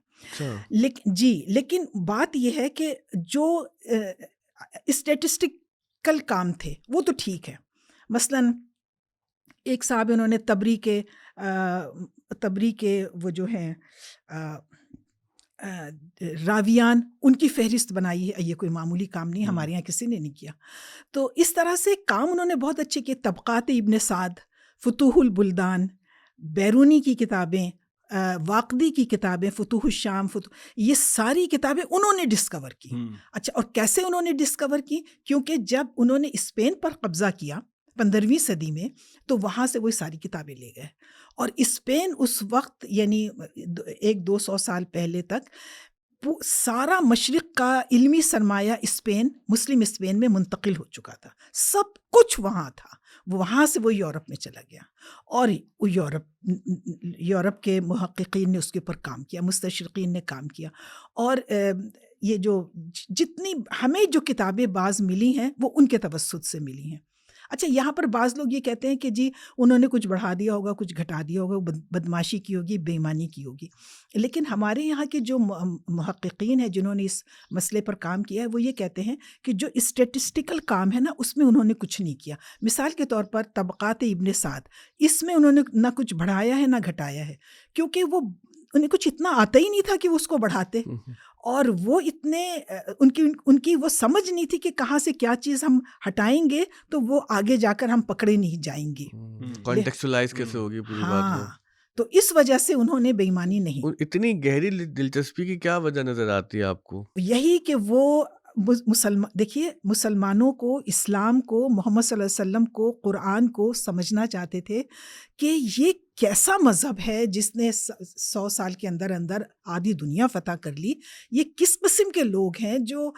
لیکن بات یہ ہے کہ جو اسٹیٹسٹیکل کام تھے وہ تو ٹھیک ہے. مثلاً ایک صاحب انہوں نے تبری کے وہ جو ہیں راویان, ان کی فہرست بنائی ہے. یہ کوئی معمولی کام نہیں, ہمارے یہاں کسی نے نہیں کیا. تو اس طرح سے کام انہوں نے بہت اچھے کیے. طبقات ابن سعد, فتوح البلدان, بیرونی کی کتابیں, واقدی کی کتابیں, فتوح الشام, یہ ساری کتابیں انہوں نے ڈسکور کی. اچھا, اور کیسے انہوں نے ڈسکور کی؟ کیونکہ جب انہوں نے اسپین پر قبضہ کیا 15ویں صدی میں تو وہاں سے وہ ساری کتابیں لے گئے. اور اسپین اس وقت یعنی 100-200 سال پہلے تک سارا مشرق کا علمی سرمایہ مسلم اسپین میں منتقل ہو چکا تھا. سب کچھ وہاں تھا, وہاں سے وہ یورپ میں چلا گیا. اور یورپ کے محققین نے اس کے اوپر کام کیا, مستشرقین نے کام کیا. اور یہ جو جتنی ہمیں جو کتابیں بعض ملی ہیں وہ ان کے توسط سے ملی ہیں. اچھا یہاں پر بعض لوگ یہ کہتے ہیں کہ جی انہوں نے کچھ بڑھا دیا ہوگا, کچھ گھٹا دیا ہوگا, بدماشی کی ہوگی, بے ایمانی کی ہوگی, لیکن ہمارے یہاں کے جو محققین ہیں جنہوں نے اس مسئلے پر کام کیا ہے وہ یہ کہتے ہیں کہ جو اسٹیٹسٹیکل کام ہے نا اس میں انہوں نے کچھ نہیں کیا. مثال کے طور پر طبقات ابن سعد, اس میں انہوں نے نہ کچھ بڑھایا ہے نہ گھٹایا ہے, کیونکہ وہ انہیں کچھ اتنا آتا ہی نہیں تھا کہ وہ اس کو بڑھاتے, اور وہ اتنے ان کی وہ سمجھ نہیں تھی کہ کہاں سے کیا چیز ہم ہٹائیں گے تو وہ آگے جا کر ہم پکڑے نہیں جائیں گے, کانٹیکسچوائز کیسے ہوگی پوری بات ہاں, کو. تو اس وجہ سے انہوں نے بے ایمانی نہیں. اتنی گہری دلچسپی کی کیا وجہ نظر آتی ہے آپ کو؟ یہی کہ وہ دیکھیے مسلمانوں کو, اسلام کو, محمد صلی اللہ علیہ وسلم کو, قرآن کو سمجھنا چاہتے تھے کہ یہ کیسا مذہب ہے جس نے 100 سال کے اندر اندر آدھی دنیا فتح کر لی. یہ کس قسم کے لوگ ہیں جو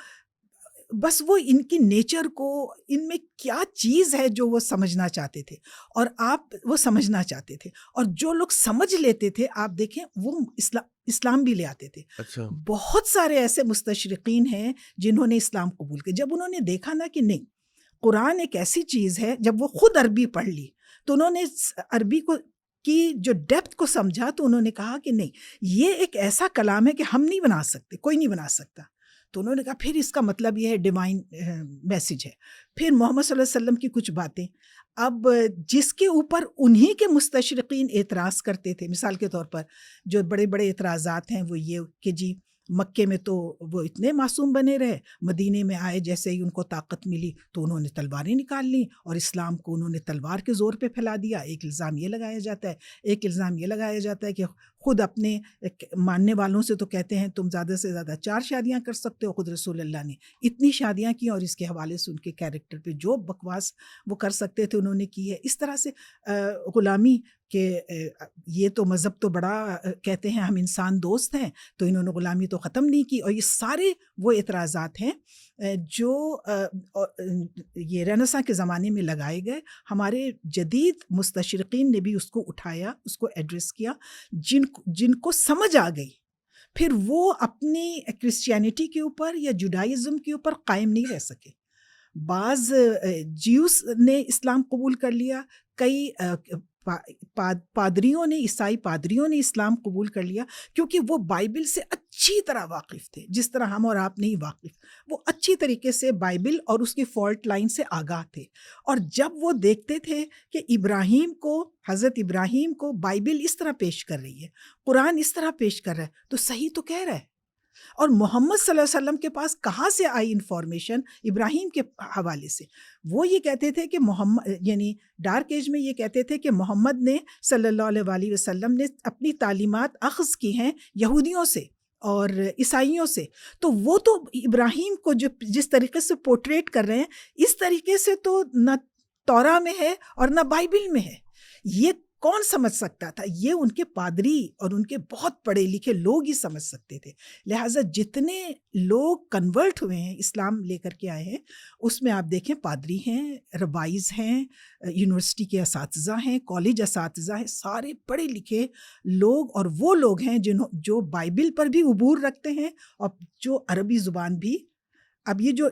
بس وہ ان کی نیچر کو, ان میں کیا چیز ہے جو وہ سمجھنا چاہتے تھے, اور آپ وہ سمجھنا چاہتے تھے, اور جو لوگ سمجھ لیتے تھے آپ دیکھیں وہ اسلام بھی لے آتے تھے. اچھا, بہت سارے ایسے مستشرقین ہیں جنہوں نے اسلام قبول کیا. جب انہوں نے دیکھا نا کہ نہیں قرآن ایک ایسی چیز ہے, جب وہ خود عربی پڑھ لی تو انہوں نے عربی کو کی جو ڈیپتھ کو سمجھا تو انہوں نے کہا کہ نہیں یہ ایک ایسا کلام ہے کہ ہم نہیں بنا سکتے, کوئی نہیں بنا سکتا. تو انہوں نے کہا پھر اس کا مطلب یہ ہے ڈیوائن میسج ہے. پھر محمد صلی اللہ علیہ وسلم کی کچھ باتیں, اب جس کے اوپر انہی کے مستشرقین اعتراض کرتے تھے, مثال کے طور پر جو بڑے بڑے اعتراضات ہیں وہ یہ کہ جی مکے میں تو وہ اتنے معصوم بنے رہے, مدینے میں آئے جیسے ہی ان کو طاقت ملی تو انہوں نے تلواریں نکال لیں اور اسلام کو انہوں نے تلوار کے زور پہ پھیلا دیا. ایک الزام یہ لگایا جاتا ہے, ایک الزام یہ لگایا جاتا ہے کہ خود اپنے ماننے والوں سے تو کہتے ہیں تم زیادہ سے زیادہ 4 شادیاں کر سکتے ہو, خود رسول اللہ نے اتنی شادیاں کی, اور اس کے حوالے سے ان کے کیریکٹر پہ جو بکواس وہ کر سکتے تھے انہوں نے کی ہے. اس طرح سے غلامی کہ یہ تو مذہب تو بڑا کہتے ہیں ہم انسان دوست ہیں, تو انہوں نے غلامی تو ختم نہیں کی. اور یہ سارے وہ اعتراضات ہیں جو یہ رینیساں کے زمانے میں لگائے گئے. ہمارے جدید مستشرقین نے بھی اس کو اٹھایا, اس کو ایڈریس کیا, جن کو سمجھ آ گئی. پھر وہ اپنی کرسچینٹی کے اوپر یا جوڈائزم کے اوپر قائم نہیں رہ سکے. بعض جیوس نے اسلام قبول کر لیا, کئی پادریوں نے, عیسائی پادریوں نے اسلام قبول کر لیا, کیونکہ وہ بائبل سے اچھی طرح واقف تھے, جس طرح ہم اور آپ نہیں واقف. وہ اچھی طریقے سے بائبل اور اس کی فالٹ لائن سے آگاہ تھے, اور جب وہ دیکھتے تھے کہ ابراہیم کو, حضرت ابراہیم کو بائبل اس طرح پیش کر رہی ہے, قرآن اس طرح پیش کر رہا ہے, تو صحیح تو کہہ رہا ہے. اور محمد صلی اللہ علیہ وسلم کے پاس کہاں سے آئی انفارمیشن ابراہیم کے حوالے سے؟ وہ یہ کہتے تھے کہ محمد, یعنی ڈارک ایج میں یہ کہتے تھے کہ محمد نے صلی اللہ علیہ وسلم نے اپنی تعلیمات اخذ کی ہیں یہودیوں سے اور عیسائیوں سے. تو وہ تو ابراہیم کو جو جس طریقے سے پورٹریٹ کر رہے ہیں, اس طریقے سے تو نہ تورا میں ہے اور نہ بائبل میں ہے. یہ کون سمجھ سکتا تھا؟ یہ ان کے پادری اور ان کے بہت پڑھے لکھے لوگ ہی سمجھ سکتے تھے. لہٰذا جتنے لوگ کنورٹ ہوئے ہیں, اسلام لے کر کے آئے ہیں, اس میں آپ دیکھیں پادری ہیں, ربائز ہیں, یونیورسٹی کے اساتذہ ہیں, کالج اساتذہ ہیں, سارے پڑھے لکھے لوگ, اور وہ لوگ ہیں جو بائبل پر بھی عبور رکھتے ہیں اور جو عربی زبان بھی. اب یہ جو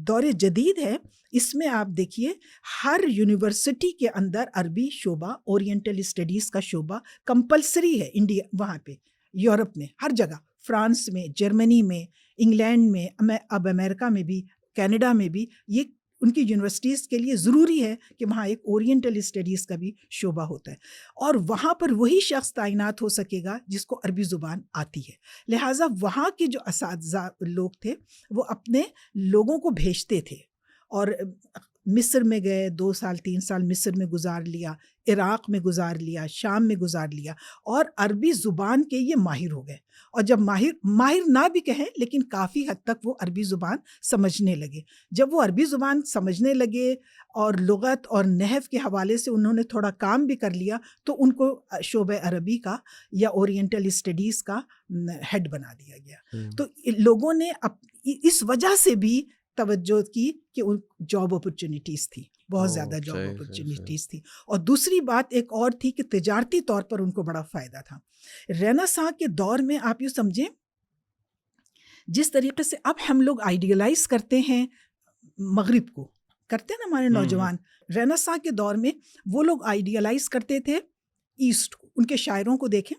دور جدید ہے اس میں آپ دیکھیے ہر یونیورسٹی کے اندر عربی شعبہ, اورینٹل اسٹڈیز کا شعبہ کمپلسری ہے. انڈیا, وہاں پہ یورپ میں ہر جگہ, فرانس میں, جرمنی میں, انگلینڈ میں, اب امریکہ میں بھی, کینیڈا میں بھی, یہ ان کی یونیورسٹیز کے لیے ضروری ہے کہ وہاں ایک اورینٹل اسٹڈیز کا بھی شعبہ ہوتا ہے, اور وہاں پر وہی شخص تعینات ہو سکے گا جس کو عربی زبان آتی ہے. لہٰذا وہاں کے جو اساتذہ لوگ تھے وہ اپنے لوگوں کو بھیجتے تھے, اور مصر میں گئے, 2 سال 3 سال مصر میں گزار لیا, عراق میں گزار لیا, شام میں گزار لیا, اور عربی زبان کے یہ ماہر ہو گئے. اور جب ماہر نہ بھی کہیں لیکن کافی حد تک وہ عربی زبان سمجھنے لگے. جب وہ عربی زبان سمجھنے لگے اور لغت اور نحو کے حوالے سے انہوں نے تھوڑا کام بھی کر لیا, تو ان کو شعبہ عربی کا یا اورینٹل اسٹڈیز کا ہیڈ بنا دیا گیا. تو لوگوں نے اس وجہ سے بھی توجہ کی کہ جاب اپرچونیٹیز تھی, بہت زیادہ جاب اپرچونیٹیز تھی. اور دوسری بات ایک اور تھی کہ تجارتی طور پر ان کو بڑا فائدہ تھا. رینیساں کے دور میں آپ یوں سمجھیں جس طریقے سے اب ہم لوگ آئیڈیلائز کرتے ہیں مغرب کو, کرتے ہیں نا ہمارے نوجوان، رینیسانس کے دور میں وہ لوگ آئیڈیالائز کرتے تھے ایسٹ کو. ان کے شاعروں کو دیکھیں،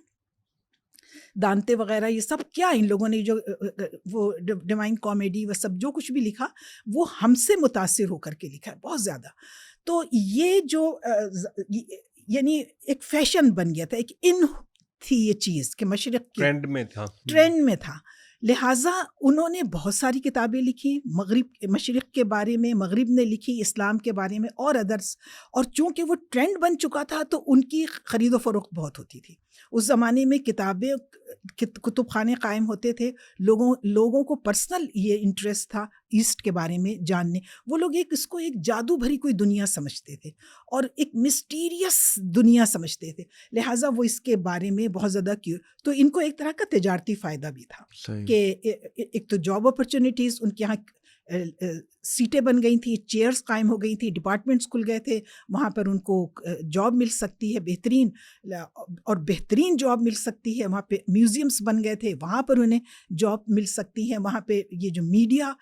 دانتے وغیرہ، یہ سب کیا ان لوگوں نے جو وہ ڈیوائن کامیڈی وہ سب جو کچھ بھی لکھا وہ ہم سے متاثر ہو کر کے لکھا ہے بہت زیادہ. تو یہ جو یعنی ایک فیشن بن گیا تھا، ایک ان تھی یہ چیز کہ مشرق کے ٹرینڈ میں تھا. لہٰذا انہوں نے بہت ساری کتابیں لکھی مشرق کے بارے میں، مغرب نے لکھی اسلام کے بارے میں اور ادرس. اور چونکہ وہ ٹرینڈ بن چکا تھا تو ان کی خرید و فروخت بہت ہوتی تھی. اس زمانے میں کتابیں، کتب خانے قائم ہوتے تھے. لوگوں کو پرسنل یہ انٹرسٹ تھا ایسٹ کے بارے میں جاننے. وہ لوگ اس کو ایک جادو بھری کوئی دنیا سمجھتے تھے اور ایک مسٹیریس دنیا سمجھتے تھے. لہٰذا وہ اس کے بارے میں بہت زیادہ تو ان کو ایک طرح کا تجارتی فائدہ بھی تھا کہ ایک تو جاب اپرچونیٹیز ان کے یہاں سیٹیں بن گئی تھیں، چیئرز قائم ہو گئی تھیں، ڈپارٹمنٹس کھل گئے تھے، وہاں پر ان کو جاب مل سکتی ہے بہترین، اور بہترین جاب مل سکتی ہے. وہاں پہ میوزیمس بن گئے تھے، وہاں پر انہیں جاب مل سکتی ہے. وہاں پہ یہ جو میڈیا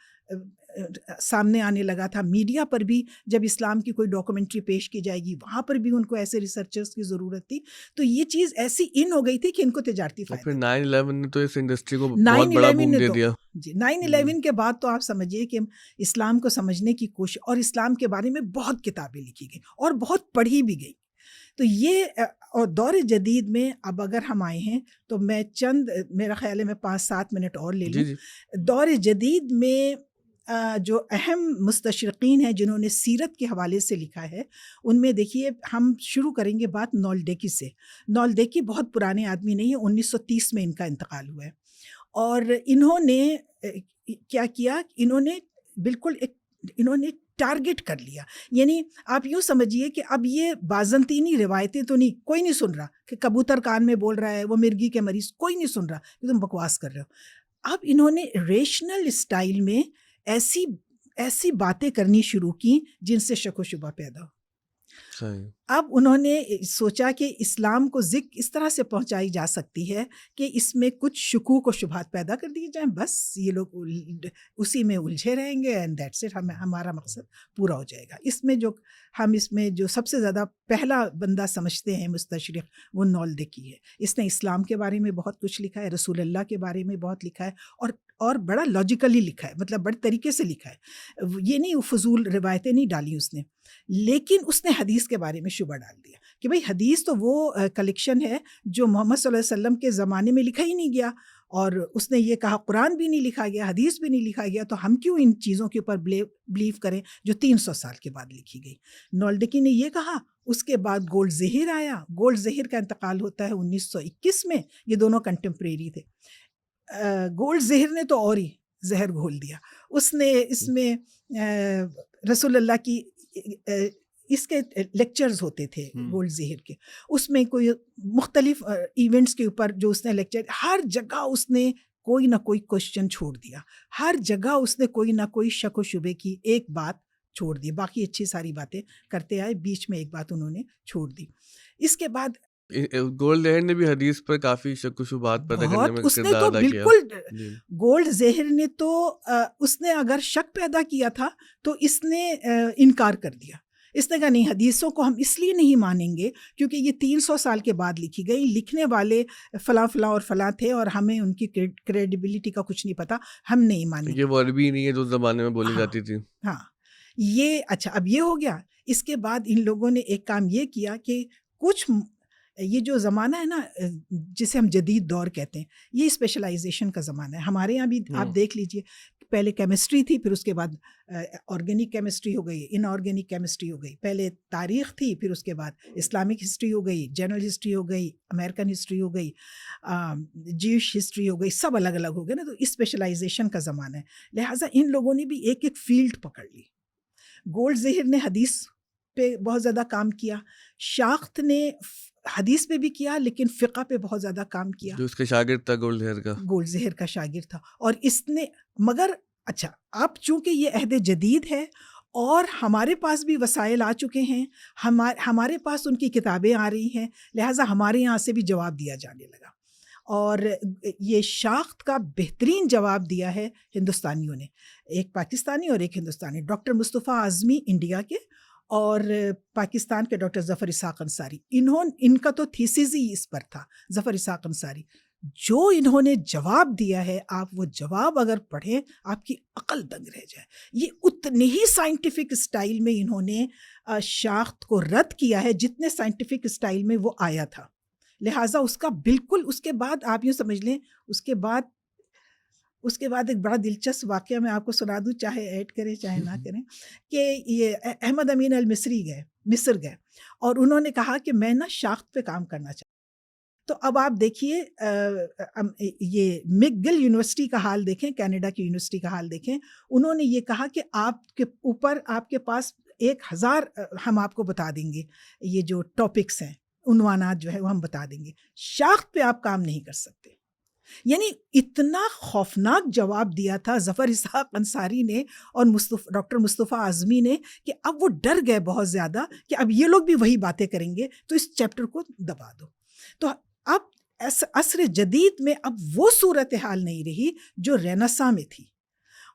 سامنے آنے لگا تھا، میڈیا پر بھی جب اسلام کی کوئی ڈاکومنٹری پیش کی جائے گی وہاں پر بھی ان کو ایسے ریسرچرز کی ضرورت تھی. تو یہ چیز ایسی ان ہو گئی تھی کہ ان کو تجارتی فائدہ. پھر 9/11 نے تو اس انڈسٹری کو بہت بڑا بوم دے دیا. جی 9/11 کے بعد تو آپ سمجھیے کہ اسلام کو سمجھنے کی کوشش، اور اسلام کے بارے میں بہت کتابیں لکھی گئی اور بہت پڑھی بھی گئی. تو یہ اور دور جدید میں اب اگر ہم آئے ہیں تو میں چند، میرا خیال ہے میں 5-7 منٹ اور لے لوں. دور جدید میں جو اہم مستشرقین ہیں جنہوں نے سیرت کے حوالے سے لکھا ہے، ان میں دیکھیے ہم شروع کریں گے بات نولڈیکی سے. نولڈیکی بہت پرانے آدمی نہیں ہے، 1930 میں ان کا انتقال ہوا ہے. اور انہوں نے کیا کیا، انہوں نے ٹارگٹ کر لیا. یعنی آپ یوں سمجھیے کہ اب یہ بازنطینی روایتیں تو نہیں، کوئی نہیں سن رہا کہ کبوتر کان میں بول رہا ہے، وہ مرغی کے مریض، کوئی نہیں سن رہا کہ تم بکواس کر رہے ہو. اب انہوں نے ریشنل اسٹائل میں ایسی باتیں کرنی شروع کی جن سے شک و شبہ پیدا ہو. اب انہوں نے سوچا کہ اسلام کو ذکر اس طرح سے پہنچائی جا سکتی ہے کہ اس میں کچھ شکوک و شبہات پیدا کر دیے جائیں، بس یہ لوگ اسی میں الجھے رہیں گے اینڈ دیٹس اٹ، ہمارا مقصد پورا ہو جائے گا. اس میں جو سب سے زیادہ پہلا بندہ سمجھتے ہیں مستشرق، وہ نولڈیکی ہے. اس نے اسلام کے بارے میں بہت کچھ لکھا ہے، رسول اللہ کے بارے میں بہت لکھا ہے، اور بڑا لاجیکلی لکھا ہے، مطلب بڑے طریقے سے لکھا ہے. یہ نہیں فضول روایتیں نہیں ڈالی اس نے، لیکن اس نے حدیث کے بارے میں شبہ ڈال دیا کہ بھئی حدیث تو وہ کلیکشن ہے جو محمد صلی اللہ علیہ وسلم کے زمانے میں لکھا ہی نہیں گیا، اور اس نے یہ کہا قرآن بھی نہیں لکھا گیا، حدیث بھی نہیں لکھا گیا، تو ہم کیوں ان چیزوں کے اوپر بلیو کریں جو 300 سال کے بعد لکھی گئی. نولڈیکی نے یہ کہا. اس کے بعد گولڈ ظہر آیا. گولڈ ظہر کا انتقال ہوتا ہے 1921 میں. یہ دونوں کنٹمپریری تھے. گولڈ ظہر نے تو اور ہی زہر گھول دیا. اس نے اس میں رسول اللہ کی اس کے لیکچرز ہوتے تھے گولڈ ظہر کے، اس میں کوئی مختلف ایونٹس کے اوپر جو اس نے لیکچر، ہر جگہ اس نے کوئی نہ کوئی کوشچن چھوڑ دیا، ہر جگہ اس نے کوئی نہ کوئی شک و شبے کی ایک بات چھوڑ دی. باقی اچھی ساری باتیں کرتے آئے، بیچ میں ایک بات انہوں نے چھوڑ دی. اس کے بعد گولڈ ظہر نے بھی حدیث پر کافی شک و شبہات پیدا کرنے میں کردار ادا کیا. بالکل گولڈ ظہر نے تو اس نے اگر شک پیدا کیا تھا تو اس نے انکار کر دیا. اس نے کہا نہیں، حدیثوں کو ہم اس لیے نہیں مانیں گے کیونکہ یہ 300 سال کے بعد لکھی گئی، لکھنے والے فلاں فلاں اور فلاں تھے اور ہمیں ان کی کریڈیبلٹی کا کچھ نہیں پتا، ہم نہیں مانیں گے. یہ وہ عربی نہیں ہے جو اس زمانے میں بولی جاتی تھی. ہاں یہ اچھا، اب یہ ہو گیا. اس کے بعد ان لوگوں نے ایک کام یہ کیا کہ کچھ یہ جو زمانہ ہے نا جسے ہم جدید دور کہتے ہیں، یہ اسپیشلائزیشن کا زمانہ ہے. ہمارے یہاں بھی آپ دیکھ لیجئے، پہلے کیمسٹری تھی، پھر اس کے بعد آرگینک کیمسٹری ہو گئی، ان آرگینک کیمسٹری ہو گئی. پہلے تاریخ تھی، پھر اس کے بعد اسلامک ہسٹری ہو گئی، جنرل ہسٹری ہو گئی، امریکن ہسٹری ہو گئی، جیوش ہسٹری ہو گئی، سب الگ الگ ہو گئے نا. تو اسپیشلائزیشن کا زمانہ ہے. لہٰذا ان لوگوں نے بھی ایک ایک فیلڈ پکڑ لی. گولڈ ظہر نے حدیث پہ بہت زیادہ کام کیا، شاخت نے حدیث پہ بھی کیا لیکن فقہ پہ بہت زیادہ کام کیا. جو اس کے شاگرد تھا گولڈ ظہر کا شاگرد تھا. اور اس نے مگر اچھا اب چونکہ یہ عہد جدید ہے اور ہمارے پاس بھی وسائل آ چکے ہیں، ہمارے پاس ان کی کتابیں آ رہی ہیں، لہٰذا ہمارے یہاں سے بھی جواب دیا جانے لگا. اور یہ شاخت کا بہترین جواب دیا ہے ہندوستانیوں نے، ایک پاکستانی اور ایک ہندوستانی، ڈاکٹر مصطفیٰ اعظمی انڈیا کے اور پاکستان کے ڈاکٹر ظفر اسحاق انصاری. ان کا تو تھیسس ہی اس پر تھا، ظفر اسحاق انصاری. جو انہوں نے جواب دیا ہے، آپ وہ جواب اگر پڑھیں آپ کی عقل دنگ رہ جائے. یہ اتنے ہی سائنٹیفک اسٹائل میں انہوں نے شاخت کو رد کیا ہے جتنے سائنٹیفک اسٹائل میں وہ آیا تھا. لہٰذا اس کا بالکل اس کے بعد آپ یوں سمجھ لیں، اس کے بعد ایک بڑا دلچسپ واقعہ میں آپ کو سنا دوں، چاہے ایڈ کریں چاہے نہ کریں، کہ یہ احمد امین المصری مصر گئے اور انہوں نے کہا کہ میں نا شاخت پہ کام کرنا چاہتا. تو اب آپ دیکھیے یہ میکگل یونیورسٹی کا حال دیکھیں، کینیڈا کی یونیورسٹی کا حال دیکھیں. انہوں نے یہ کہا کہ آپ کے اوپر آپ کے پاس 1000 ہم آپ کو بتا دیں گے، یہ جو ٹاپکس ہیں، عنوانات جو ہے وہ ہم بتا دیں گے، شاخت پہ آپ کام نہیں کر سکتے. یعنی اتنا خوفناک جواب دیا تھا ظفر اسحاق انصاری نے اور ڈاکٹر مصطفیٰ اعظمی نے کہ اب وہ ڈر گئے بہت زیادہ کہ اب یہ لوگ بھی وہی باتیں کریں گے تو اس چیپٹر کو دبا دو. تو اب عصر جدید میں اب وہ صورتحال نہیں رہی جو رینیساں میں تھی.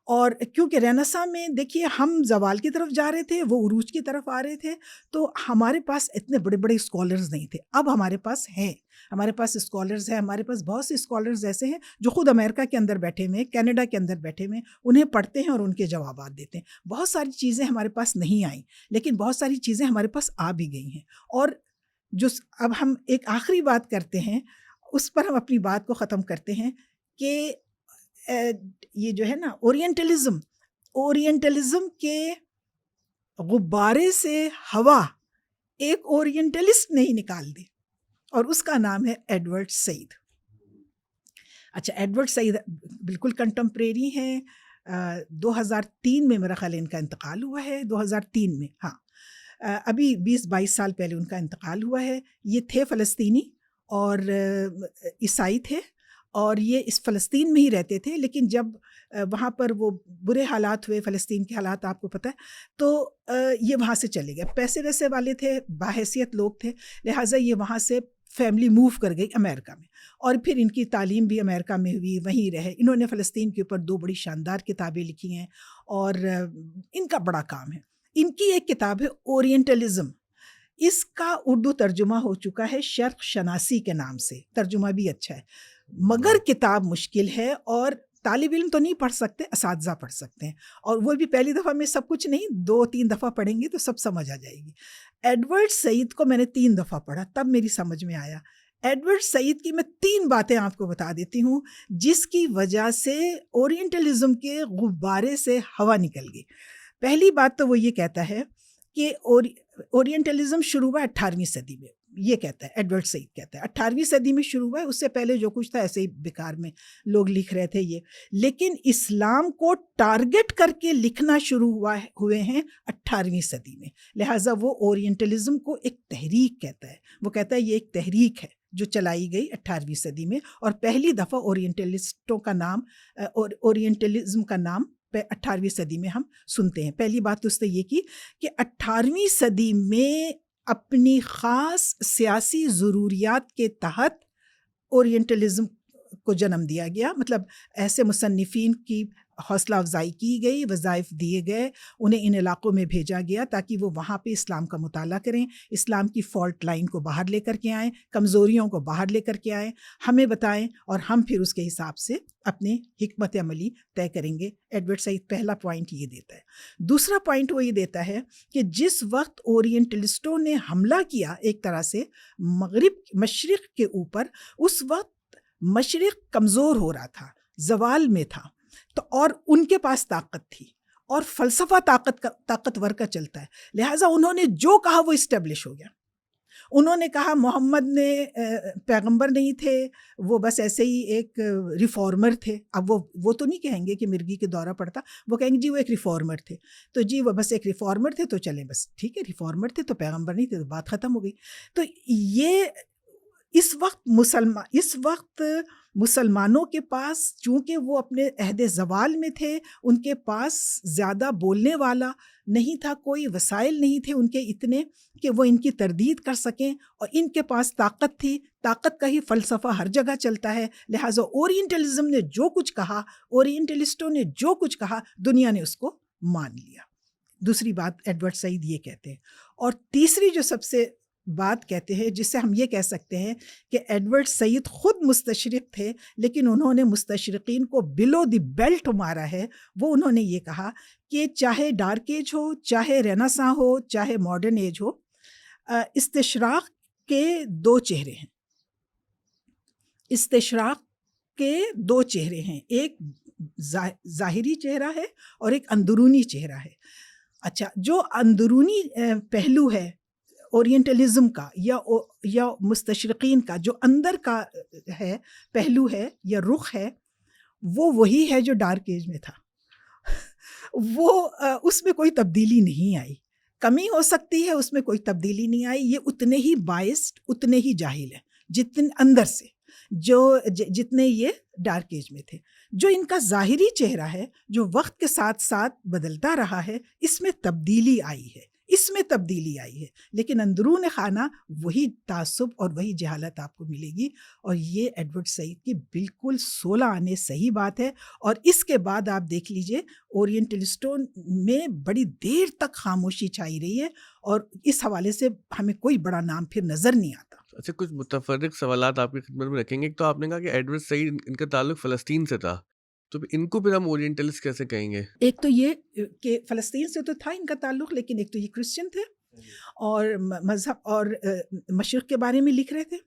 اور کیونکہ رینیساں میں دیکھیے ہم زوال کی طرف جا رہے تھے، وہ عروج کی طرف آ رہے تھے، تو ہمارے پاس اتنے بڑے بڑے اسکالرز نہیں تھے. اب ہمارے پاس ہیں، ہمارے پاس اسکالرز ہیں، ہمارے پاس بہت سے اسکالرز ایسے ہیں جو خود امریکہ کے اندر بیٹھے ہوئے، کینیڈا کے اندر بیٹھے ہوئے، انہیں پڑھتے ہیں اور ان کے جوابات دیتے ہیں. بہت ساری چیزیں ہمارے پاس نہیں آئیں، لیکن بہت ساری چیزیں ہمارے پاس آ بھی گئی ہیں. اور جو اب ہم ایک آخری بات کرتے ہیں، اس پر ہم اپنی بات کو ختم کرتے ہیں کہ یہ جو ہے نا اورینٹلزم کے غبارے سے ہوا ایک اورینٹلسٹ نہیں نکال دی، اور اس کا نام ہے ایڈورڈ سعید. اچھا، ایڈورڈ سعید بالکل کنٹمپریری ہیں. 2003 میں میرا خیال ان کا انتقال ہوا ہے، 2003 میں، ہاں ابھی 20-22 سال پہلے ان کا انتقال ہوا ہے. یہ تھے فلسطینی اور عیسائی تھے، اور یہ اس فلسطین میں ہی رہتے تھے، لیکن جب وہاں پر وہ برے حالات ہوئے، فلسطین کے حالات آپ کو پتہ ہے، تو یہ وہاں سے چلے گئے. پیسے ویسے والے تھے، باحیثیت لوگ تھے، لہٰذا یہ وہاں سے فیملی موو کر گئی امریکہ میں، اور پھر ان کی تعلیم بھی امریکہ میں ہوئی، وہیں رہے. انہوں نے فلسطین کے اوپر 2 بڑی شاندار کتابیں لکھی ہیں، اور ان کا بڑا کام ہے. ان کی ایک کتاب ہے اورینٹلزم، اس کا اردو ترجمہ ہو چکا ہے شرق شناسی کے نام سے. ترجمہ بھی اچھا ہے، مگر کتاب مشکل ہے، اور طالب علم تو نہیں پڑھ سکتے، اساتذہ پڑھ سکتے ہیں، اور وہ بھی پہلی دفعہ میں سب کچھ نہیں، 2-3 دفعہ پڑھیں گے تو سب سمجھ آ جائے گی. ایڈورڈ سعید کو میں نے 3 دفعہ پڑھا، تب میری سمجھ میں آیا. ایڈورڈ سعید کی میں 3 باتیں آپ کو بتا دیتی ہوں جس کی وجہ سے اورینٹلزم کے غبارے سے ہوا نکل گئی. پہلی بات تو وہ یہ کہتا ہے کہ اورینٹلزم شروع ہوا 18ویں صدی میں. یہ کہتا ہے ایڈورڈ سعید، کہتا ہے 18ویں صدی میں شروع ہوا ہے، اس سے پہلے جو کچھ تھا ایسے ہی بیکار میں لوگ لکھ رہے تھے یہ. لیکن اسلام کو ٹارگٹ کر کے لکھنا شروع ہوئے ہیں 18ویں صدی میں. لہٰذا وہ اورینٹلزم کو ایک تحریک کہتا ہے. وہ کہتا ہے یہ ایک تحریک ہے جو چلائی گئی 18ویں صدی میں، اور پہلی دفعہ اورینٹلسٹوں کا نام، اورینٹلزم کا نام 18ویں صدی میں ہم سنتے ہیں. پہلی بات تو اس نے یہ کی کہ 18ویں صدی میں اپنی خاص سیاسی ضروریات کے تحت اورینٹلزم کو جنم دیا گیا. مطلب ایسے مصنفین کی حوصلہ افزائی کی گئی، وظائف دیے گئے، انہیں ان علاقوں میں بھیجا گیا تاکہ وہ وہاں پہ اسلام کا مطالعہ کریں، اسلام کی فالٹ لائن کو باہر لے کر کے آئیں، کمزوریوں کو باہر لے کر کے آئیں، ہمیں بتائیں، اور ہم پھر اس کے حساب سے اپنی حکمت عملی طے کریں گے. ایڈورڈ سعید پہلا پوائنٹ یہ دیتا ہے. دوسرا پوائنٹ وہ یہ دیتا ہے کہ جس وقت اورینٹلسٹوں نے حملہ کیا ایک طرح سے مشرق کے اوپر، اس وقت مشرق کمزور ہو رہا تھا، زوال میں تھا، تو اور ان کے پاس طاقت تھی، اور فلسفہ طاقتور کا چلتا ہے. لہٰذا انہوں نے جو کہا وہ اسٹیبلش ہو گیا. انہوں نے کہا محمد نے پیغمبر نہیں تھے، وہ بس ایسے ہی ایک ریفارمر تھے. اب وہ تو نہیں کہیں گے کہ مرغی کے دورہ پڑتا، وہ کہیں گے جی وہ ایک ریفارمر تھے، تو جی وہ بس ایک ریفارمر تھے، تو چلیں بس ٹھیک ہے، ریفارمر تھے تو پیغمبر نہیں تھے، تو بات ختم ہو گئی. تو یہ اس وقت مسلمانوں کے پاس، چونکہ وہ اپنے عہد زوال میں تھے، ان کے پاس زیادہ بولنے والا نہیں تھا، کوئی وسائل نہیں تھے ان کے اتنے کہ وہ ان کی تردید کر سکیں، اور ان کے پاس طاقت تھی، طاقت کا ہی فلسفہ ہر جگہ چلتا ہے، لہٰذا اورینٹلزم نے جو کچھ کہا، اورینٹلسٹوں نے جو کچھ کہا، دنیا نے اس کو مان لیا۔ دوسری بات ایڈورڈ سعید یہ کہتے ہیں، اور تیسری جو سب سے بات کہتے ہیں، جس سے ہم یہ کہہ سکتے ہیں کہ ایڈورڈ سعید خود مستشرق تھے، لیکن انہوں نے مستشرقین کو بلو دی بیلٹ مارا ہے، وہ انہوں نے یہ کہا کہ چاہے ڈارک ایج ہو، چاہے رینیساں ہو، چاہے ماڈرن ایج ہو، استشراق کے دو چہرے ہیں، استشراق کے دو چہرے ہیں، ایک ظاہری چہرہ ہے اور ایک اندرونی چہرہ ہے۔ اچھا، جو اندرونی پہلو ہے اورینٹلزم کا یا مستشرقین کا، جو اندر کا ہے پہلو ہے یا رخ ہے، وہ وہی ہے جو ڈارک ایج میں تھا، وہ اس میں کوئی تبدیلی نہیں آئی، کمی ہو سکتی ہے، اس میں کوئی تبدیلی نہیں آئی، یہ اتنے ہی بائسڈ، اتنے ہی جاہل ہیں جتنے اندر سے، جتنے یہ ڈارک ایج میں تھے۔ جو ان کا ظاہری چہرہ ہے، جو وقت کے ساتھ ساتھ بدلتا رہا ہے، اس میں تبدیلی آئی ہے، لیکن اندرون خانہ وہی تعصب اور وہی جہالت آپ کو ملے گی، اور یہ ایڈورڈ سعید کی بالکل 16 آنے صحیح بات ہے۔ اور اس کے بعد آپ دیکھ لیجئے اورینٹلسٹوں میں بڑی دیر تک خاموشی چھائی رہی ہے، اور اس حوالے سے ہمیں کوئی بڑا نام پھر نظر نہیں آتا۔ اچھا، کچھ متفرق سوالات آپ کی خدمت میں رکھیں گے۔ ایک تو آپ نے کہا کہ ایڈورڈ سعید ان کا تعلق فلسطین سے تھا، تو ان کو پھر ہم اورینٹلسٹ کیسے کہیں گے؟ ایک تو یہ کہ فلسطین سے تو تھا ان کا تعلق، لیکن ایک تو یہ کرسچن تھے اور مذہب اور مشرق کے بارے میں لکھ رہے تھے،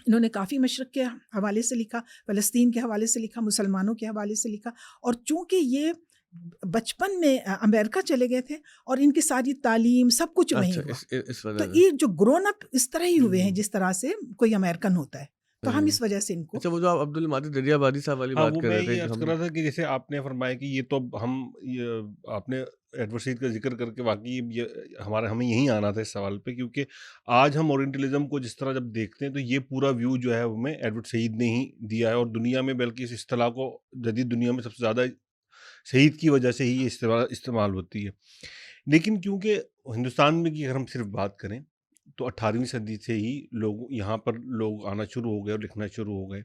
انہوں نے کافی مشرق کے حوالے سے لکھا، فلسطین کے حوالے سے لکھا، مسلمانوں کے حوالے سے لکھا، اور چونکہ یہ بچپن میں امریکہ چلے گئے تھے اور ان کی ساری تعلیم سب کچھ وہیں ہوا، تو یہ جو گرون اپ اس طرح ہی ہوئے ہیں جس طرح سے کوئی امریکن ہوتا ہے، تو ہم اس وجہ سے ان کو۔ اچھا، وہ جو آپ عبدالماجد دریا بادی صاحب والی بات کر رہے تھے، میں کر رہا تھا کہ جیسے آپ نے فرمایا کہ یہ تو آپ نے ایڈورڈ سعید کا ذکر کر کے واقعی ہمیں یہیں آنا تھا اس سوال پہ، کیونکہ آج ہم اورینٹلزم کو جس طرح جب دیکھتے ہیں تو یہ پورا ویو جو ہے ہمیں ایڈورڈ سعید نے ہی دیا ہے، اور دنیا میں بلکہ اس اصطلاح کو جدید دنیا میں سب سے زیادہ سعید کی وجہ سے ہی یہ استعمال ہوتی ہے۔ لیکن کیونکہ ہندوستان میں کی اگر ہم صرف بات کریں تو 18ویں صدی سے ہی یہاں پر لوگ آنا شروع ہو گئے اور لکھنا شروع ہو گئے،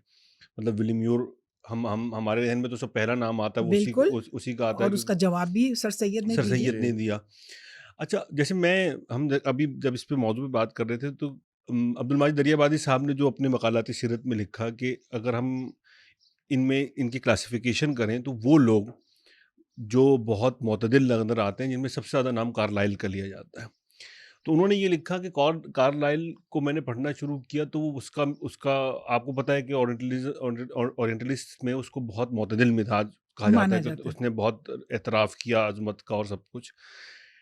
مطلب ولیم یور ہمارے ذہن میں تو سب پہلا نام آتا ہے، وہ اسی کا آتا ہے، اور اس کا جواب بھی سر سید نے دیا۔ اچھا، جیسے ہم ابھی جب اس پہ موضوع پہ بات کر رہے تھے تو عبدالماجد دریا بادی صاحب نے جو اپنے مقالاتی سیرت میں لکھا کہ اگر ہم ان کی کلاسیفیکیشن کریں تو وہ لوگ جو بہت معتدل نظر آتے ہیں، جن میں سب سے زیادہ نام کارلائل کا لیا جاتا ہے، تو انہوں نے یہ لکھا کہ کارلائل کو میں نے پڑھنا شروع کیا تو اس کا آپ کو پتہ ہے کہ اورینٹلسٹ میں اس کو بہت معتدل مزاج کہا جاتا ہے، کہ اس نے بہت اعتراف کیا عظمت کا اور سب کچھ،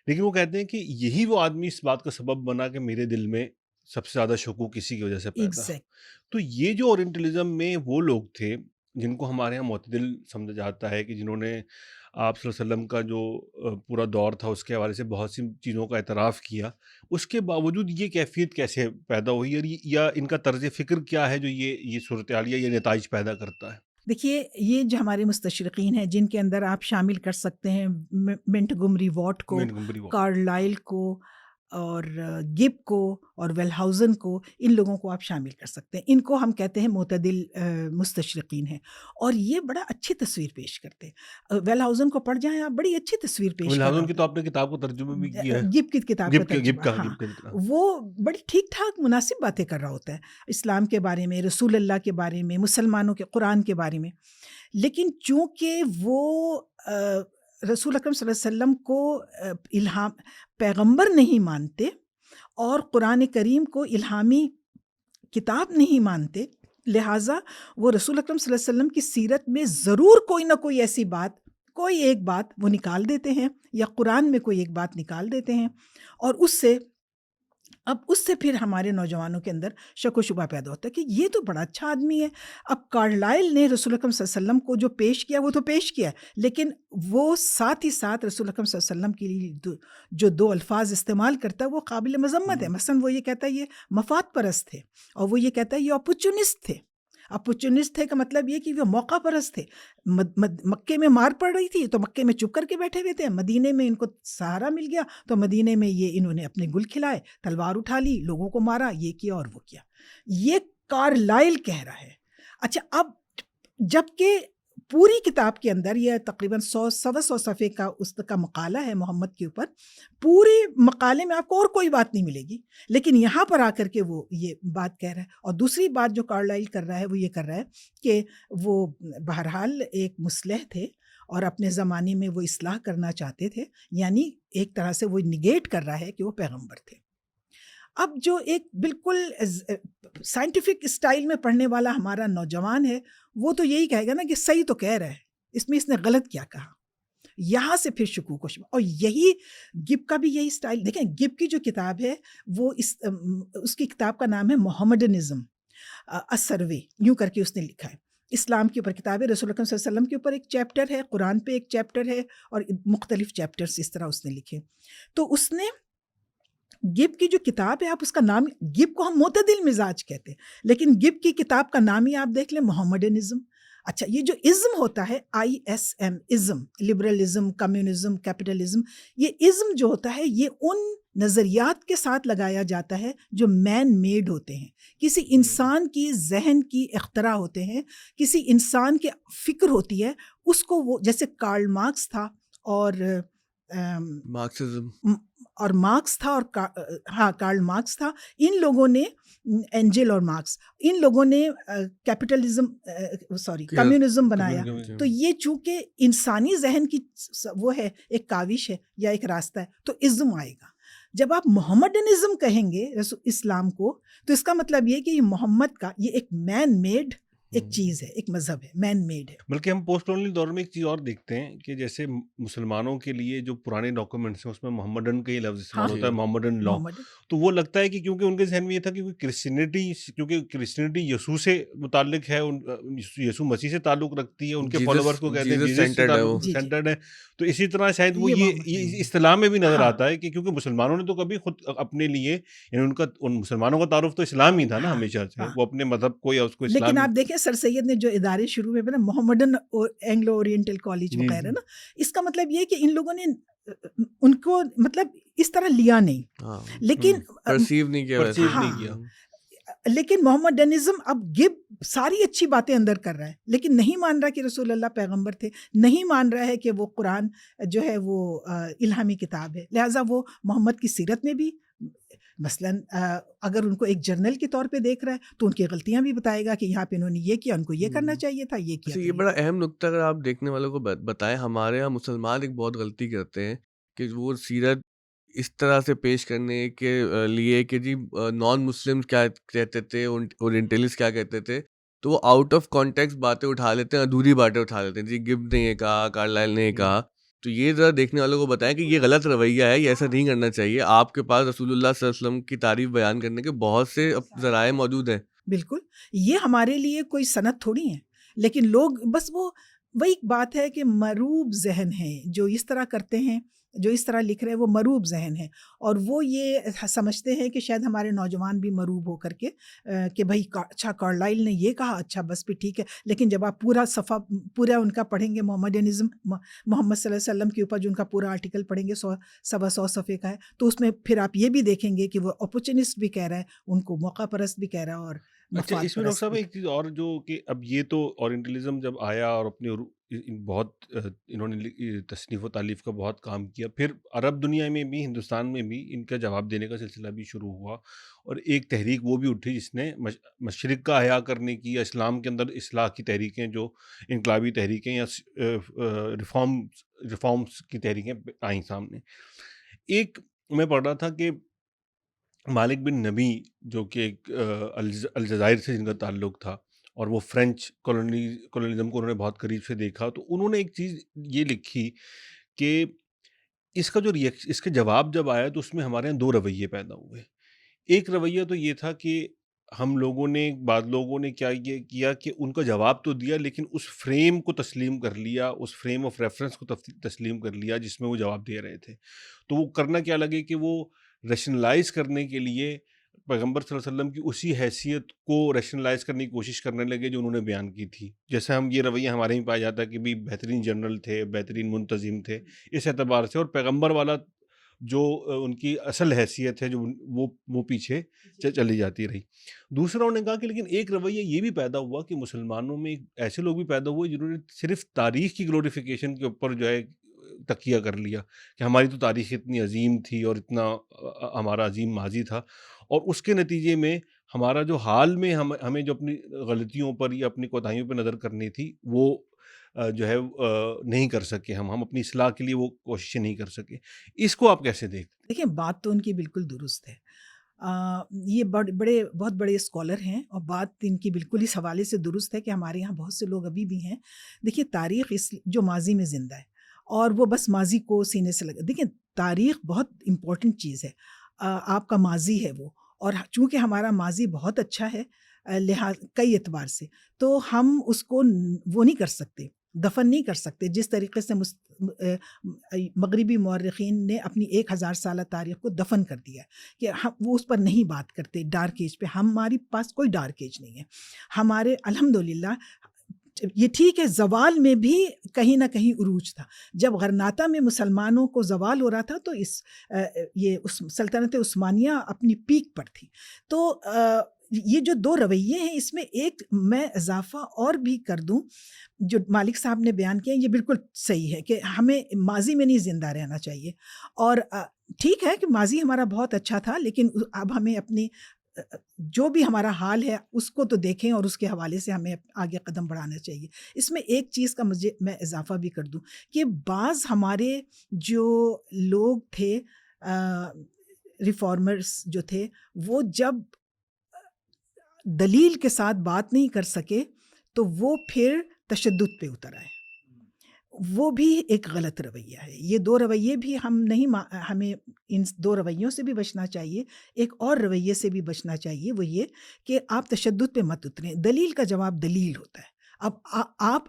لیکن وہ کہتے ہیں کہ یہی وہ آدمی اس بات کا سبب بنا کہ میرے دل میں سب سے زیادہ شکوک اسی کی وجہ سے پیدا۔ تو یہ جو اورینٹلزم میں وہ لوگ تھے جن کو ہمارے یہاں معتدل سمجھا جاتا ہے، کہ جنہوں نے آپ صلی اللہ علیہ وسلم کا جو پورا دور تھا اس کے حوالے سے بہت سی چیزوں کا اعتراف کیا، اس کے باوجود یہ کیفیت کیسے پیدا ہوئی، اور یا ان کا طرز فکر کیا ہے جو یہ صورتحال یا یہ نتائج پیدا کرتا ہے؟ دیکھیے، یہ جو ہمارے مستشرقین ہیں جن کے اندر آپ شامل کر سکتے ہیں منٹگمری واٹ کو، کارلائل کو، اور گب کو اور ویلہاؤزن کو، ان لوگوں کو آپ شامل کر سکتے ہیں، ان کو ہم کہتے ہیں معتدل مستشرقین ہیں، اور یہ بڑا اچھی تصویر پیش کرتے ہیں۔ ویلہاؤزن کو پڑھ جائیں آپ، بڑی اچھی تصویر پیش کرتے ہیں۔ ویلہاؤزن کی تو آپ نے کتاب کو ترجمہ بھی کیا ہے، گب کی کتاب کا ترجمہ، وہ بڑی ٹھیک ٹھاک مناسب باتیں کر رہا ہوتا ہے اسلام کے بارے میں، رسول اللہ کے بارے میں، مسلمانوں کے قرآن کے بارے میں، لیکن چونکہ وہ رسول اکرم صلی اللہ علیہ وسلم کو الہام پیغمبر نہیں مانتے اور قرآن کریم کو الہامی کتاب نہیں مانتے، لہٰذا وہ رسول اکرم صلی اللہ علیہ وسلم کی سیرت میں ضرور کوئی نہ کوئی ایسی بات، کوئی ایک بات وہ نکال دیتے ہیں، یا قرآن میں کوئی ایک بات نکال دیتے ہیں، اور اس سے اب اس سے پھر ہمارے نوجوانوں کے اندر شک و شبہ پیدا ہوتا ہے کہ یہ تو بڑا اچھا آدمی ہے. اب کارلائل نے رسول اکرم صلی اللہ علیہ وسلم کو جو پیش کیا وہ تو پیش کیا ہے، لیکن وہ ساتھ ہی ساتھ رسول اکرم صلی اللہ علیہ وسلم کے لیے جو دو الفاظ استعمال کرتا ہے وہ قابل مذمت ہے. مثلا وہ یہ کہتا ہے یہ مفاد پرست تھے، اور وہ یہ کہتا ہے یہ اپورچونسٹ تھے. اپورچونسٹ تھے کا مطلب یہ کہ وہ موقع پرست تھے. مکے میں مار پڑ رہی تھی تو مکے میں چپ کر کے بیٹھے ہوئے تھے، مدینے میں ان کو سہارا مل گیا تو مدینے میں یہ انہوں نے اپنے گل کھلائے، تلوار اٹھا لی، لوگوں کو مارا، یہ کیا اور وہ کیا. یہ کارلائل کہہ رہا ہے. اچھا، اب جب کہ پوری کتاب کے اندر یہ تقریباً 100 صفحے کا اس کا مقالہ ہے محمد کے اوپر، پورے مقالے میں آپ کو اور کوئی بات نہیں ملے گی، لیکن یہاں پر آ کر کے وہ یہ بات کہہ رہا ہے. اور دوسری بات جو کارلائل کر رہا ہے وہ یہ کر رہا ہے کہ وہ بہرحال ایک مصلح تھے اور اپنے زمانے میں وہ اصلاح کرنا چاہتے تھے، یعنی ایک طرح سے وہ نگیٹ کر رہا ہے کہ وہ پیغمبر تھے. اب جو ایک بالکل سائنٹیفک اسٹائل میں پڑھنے والا ہمارا نوجوان ہے وہ تو یہی کہے گا نا کہ صحیح تو کہہ رہا ہے، اس میں اس نے غلط کیا کہا. یہاں سے پھر شکوک و شبہ. اور یہی گب کا بھی یہی اسٹائل. دیکھیں گب کی جو کتاب ہے وہ اس کی کتاب کا نام ہے محمڈنزم سروے، یوں کر کے اس نے لکھا ہے. اسلام کے اوپر کتاب ہے، رسول اکرم صلی اللہ علیہ وسلم کے اوپر ایک چیپٹر ہے، قرآن پہ ایک چیپٹر ہے، اور مختلف چیپٹرز اس طرح اس نے لکھے. تو اس نے گب کی جو کتاب ہے، آپ اس کا نام، گب کو ہم معتدل مزاج کہتے ہیں، لیکن گب کی کتاب کا نام ہی آپ دیکھ لیں، محمڈنزم. اچھا، یہ جو ازم ہوتا ہے ISM، ازم، لبرلزم، کمیونزم، کیپٹلزم، یہ ازم جو ہوتا ہے یہ ان نظریات کے ساتھ لگایا جاتا ہے جو مین میڈ ہوتے ہیں، کسی انسان کی ذہن کی اختراع ہوتے ہیں، کسی انسان کی فکر ہوتی ہے، اس کو وہ جیسے کارل مارکس تھا اور مارکسزم مارکس تھا، اور کارل مارکس تھا. ان لوگوں نے، اینجل اور مارکس، ان لوگوں نے کیپٹلزم کمیونزم بنایا. تو یہ چونکہ انسانی ذہن کی وہ ہے، ایک کاوش ہے یا ایک راستہ ہے، تو ازم آئے گا. جب آپ محمڈنزم کہیں گے اسلام کو، تو اس کا مطلب یہ کہ یہ محمد کا یہ ایک مین میڈ ایک چیز ہے، ایک مذہب ہے، مین میڈ ہے. بلکہ ہم پوسٹ کولونیل دور میں ایک چیز اور دیکھتے ہیں کہ جیسے مسلمانوں کے لیے جو پرانے ڈاکومنٹس ہیں اس میں محمدن کا یہ لفظ استعمال ہوتا ہے، محمدن لا. تو وہ لگتا ہے کہ کیونکہ ان کے ذہن میں یہ تھا کہ کیونکہ کرسچینٹی یسوع سے متعلق ہے، یسوع مسیح سے تعلق رکھتی ہے، ان کے فالوورز کو کہتے ہیں جیسس سے سینٹرڈ ہے. تو اسی طرح شاید وہ یہ اصطلاح میں بھی نظر آتا ہے کہ کیونکہ مسلمانوں نے تو کبھی خود اپنے لیے، یعنی ان مسلمانوں کا تعارف تو اسلام ہی تھا نا ہمیشہ سے، وہ اپنے مذہب کو یا اس کو اسلام. لیکن آپ دیکھیں سر سید نے جو ادارے شروع میں بنا، محمڈن اینگلو اورینٹل کالج وغیرہ نا، اس کا مطلب یہ کہ ان لوگوں نے ان کو مطلب اس طرح لیا نہیں، لیکن پرسیو نہیں کیا. لیکن محمڈنزم اب گب ساری اچھی باتیں اندر کر رہا ہے، لیکن نہیں مان رہا کہ رسول اللہ پیغمبر تھے، نہیں مان رہا ہے کہ وہ قرآن جو ہے وہ الہامی کتاب ہے. لہٰذا وہ محمد کی سیرت میں بھی مثلاً اگر ان کو ایک جرنل کے طور پہ دیکھ رہا ہے تو ان کی غلطیاں بھی بتائے گا کہ یہاں پہ انہوں نے یہ کیا، ان کو یہ کرنا چاہیے تھا، یہ کیا. یہ بڑا اہم نقطہ اگر آپ دیکھنے والوں کو بتائیں، ہمارے یہاں مسلمان ایک بہت غلطی کرتے ہیں کہ وہ سیرت اس طرح سے پیش کرنے کے لیے کہ جی نان مسلم کیا کہتے تھے، اورینٹلسٹ کیا کہتے تھے، تو وہ آؤٹ آف کانٹیکسٹ باتیں اٹھا لیتے ہیں، ادھوری باتیں اٹھا لیتے ہیں. جی گب نے یہ کہا، کارلائل نے یہ کہا. تو یہ ذرا دیکھنے والوں کو بتائیں کہ یہ غلط رویہ ہے، یہ ایسا نہیں کرنا چاہیے. آپ کے پاس رسول اللہ صلی اللہ علیہ وسلم کی تعریف بیان کرنے کے بہت سے ذرائع موجود ہیں. بالکل، یہ ہمارے لیے کوئی سند تھوڑی ہے، لیکن لوگ بس وہی بات ہے کہ مروب ذہن ہیں جو اس طرح کرتے ہیں، جو اس طرح لکھ رہے ہیں، وہ مروب ذہن ہے، اور وہ یہ سمجھتے ہیں کہ شاید ہمارے نوجوان بھی مروب ہو کر کے کہ بھائی اچھا کارلائل نے یہ کہا، اچھا بس بھی ٹھیک ہے. لیکن جب آپ پورا صفحہ پورا ان کا پڑھیں گے، محمڈنزم، محمد صلی اللہ علیہ وسلم کے اوپر جو ان کا پورا آرٹیکل پڑھیں گے 100 صفحے کا ہے، تو اس میں پھر آپ یہ بھی دیکھیں گے کہ وہ اپورچونسٹ بھی کہہ رہا ہے، ان کو موقع پرست بھی کہہ رہا ہے، اور اچھا اس میں ڈاکٹر صاحب ایک چیز اور جو کہ اب یہ تو اورینٹلزم جب آیا اور اپنے بہت انہوں نے تصنیف و تالیف کا بہت کام کیا، پھر عرب دنیا میں بھی، ہندوستان میں بھی ان کا جواب دینے کا سلسلہ بھی شروع ہوا، اور ایک تحریک وہ بھی اٹھی جس نے مشرق کا احیا کرنے کی، یا اسلام کے اندر اصلاح کی تحریکیں، جو انقلابی تحریکیں یا ریفارمز کی تحریکیں آئیں سامنے. ایک میں پڑھ رہا تھا کہ مالک بن نبی جو کہ ایک الجزائر سے جن کا تعلق تھا، اور وہ فرینچ کولونیزم کو انہوں نے بہت قریب سے دیکھا، تو انہوں نے ایک چیز یہ لکھی کہ اس کا جو اس کے جواب جب آیا تو اس میں ہمارے یہاں دو رویے پیدا ہوئے. ایک رویہ تو یہ تھا کہ ہم لوگوں نے بعض لوگوں نے کیا یہ کیا کہ ان کا جواب تو دیا لیکن اس فریم کو تسلیم کر لیا، اس فریم آف ریفرنس کو تسلیم کر لیا جس میں وہ جواب دے رہے تھے. تو وہ کرنا کیا لگے کہ وہ ریشنلائز کرنے کے لیے پیغمبر صلی اللہ علیہ وسلم کی اسی حیثیت کو ریشنلائز کرنے کی کوشش کرنے لگے جو انہوں نے بیان کی تھی. جیسے ہم یہ رویہ ہمارے میں پایا جاتا ہے کہ بھی بہترین جنرل تھے، بہترین منتظم تھے اس اعتبار سے، اور پیغمبر والا جو ان کی اصل حیثیت ہے جو وہ پیچھے چلی جاتی رہی. دوسرا انہوں نے کہا کہ لیکن ایک رویہ یہ بھی پیدا ہوا کہ مسلمانوں میں ایسے لوگ بھی پیدا ہوئے جنہوں نے صرف تاریخ کی گلوریفیکیشن کے اوپر جو ہے تکیہ کر لیا کہ ہماری تو تاریخ اتنی عظیم تھی اور اتنا ہمارا عظیم ماضی تھا، اور اس کے نتیجے میں ہمارا جو حال میں ہمیں جو اپنی غلطیوں پر یا اپنی کوتاہیوں پہ نظر کرنی تھی وہ جو ہے نہیں کر سکے، ہم اپنی اصلاح کے لیے وہ کوششیں نہیں کر سکے. اس کو آپ کیسے دیکھتے؟ دیکھیں بات تو ان کی بالکل درست ہے. یہ بہت بڑے اسکالر ہیں اور بات ان کی بالکل اس حوالے سے درست ہے کہ ہمارے یہاں بہت سے لوگ ابھی بھی ہیں. دیکھیے تاریخ جو ماضی میں زندہ ہے اور وہ بس ماضی کو سینے سے لگا. دیکھیں تاریخ بہت امپورٹنٹ چیز ہے. آپ کا ماضی ہے وہ، اور چونکہ ہمارا ماضی بہت اچھا ہے لحاظ کئی اعتبار سے، تو ہم اس کو وہ نہیں کر سکتے، دفن نہیں کر سکتے. جس طریقے سے مغربی مورخین نے اپنی 1000 سالہ تاریخ کو دفن کر دیا کہ وہ اس پر نہیں بات کرتے ڈارک ایج پہ. ہمارے پاس کوئی ڈارک ایج نہیں ہے. ہمارے الحمدللہ یہ ٹھیک ہے زوال میں بھی کہیں نہ کہیں عروج تھا. جب غرناطہ میں مسلمانوں کو زوال ہو رہا تھا تو یہ سلطنت عثمانیہ اپنی پیک پر تھی. تو یہ جو دو رویے ہیں اس میں ایک میں اضافہ اور بھی کر دوں جو مالک صاحب نے بیان کیا، یہ بالکل صحیح ہے کہ ہمیں ماضی میں نہیں زندہ رہنا چاہیے. اور ٹھیک ہے کہ ماضی ہمارا بہت اچھا تھا لیکن اب ہمیں اپنی جو بھی ہمارا حال ہے اس کو تو دیکھیں اور اس کے حوالے سے ہمیں آگے قدم بڑھانا چاہیے. اس میں ایک چیز کا میں اضافہ بھی کر دوں کہ بعض ہمارے جو لوگ تھے ریفارمرز جو تھے وہ جب دلیل کے ساتھ بات نہیں کر سکے تو وہ پھر تشدد پہ اتر آئے. وہ بھی ایک غلط رویہ ہے. یہ دو رویے بھی ہمیں ان دو رویوں سے بھی بچنا چاہیے. ایک اور رویے سے بھی بچنا چاہیے، وہ یہ کہ آپ تشدد پہ مت اتریں. دلیل کا جواب دلیل ہوتا ہے. اب آپ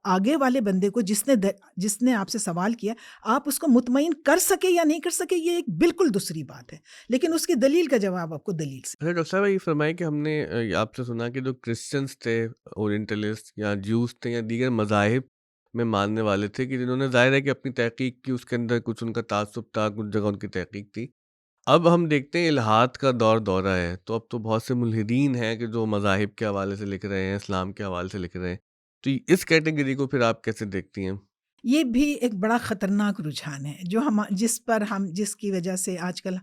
آگے والے بندے کو جس نے آپ سے سوال کیا آپ اس کو مطمئن کر سکے یا نہیں کر سکے یہ ایک بالکل دوسری بات ہے، لیکن اس کی دلیل کا جواب آپ کو دلیل سے. اچھا ڈاکٹر صاحب یہ فرمائے کہ ہم نے آپ سے سنا کہ جو کرسچنس تھے، اورینٹلسٹ یا جیوز تھے یا دیگر مذاہب میں ماننے والے تھے کہ جنہوں نے ظاہر ہے کہ اپنی تحقیق کی، اس کے اندر کچھ ان کا تعصب تھا، کچھ جگہ ان کی تحقیق تھی. اب ہم دیکھتے ہیں الحاد کا دورہ ہے، تو اب تو بہت سے ملحدین ہیں کہ جو مذاہب کے حوالے سے لکھ رہے ہیں، اسلام کے حوالے سے لکھ رہے ہیں. تو اس کیٹیگری کو پھر آپ کیسے دیکھتی ہیں؟ یہ بھی ایک بڑا خطرناک رجحان ہے جو جس کی وجہ سے آج کل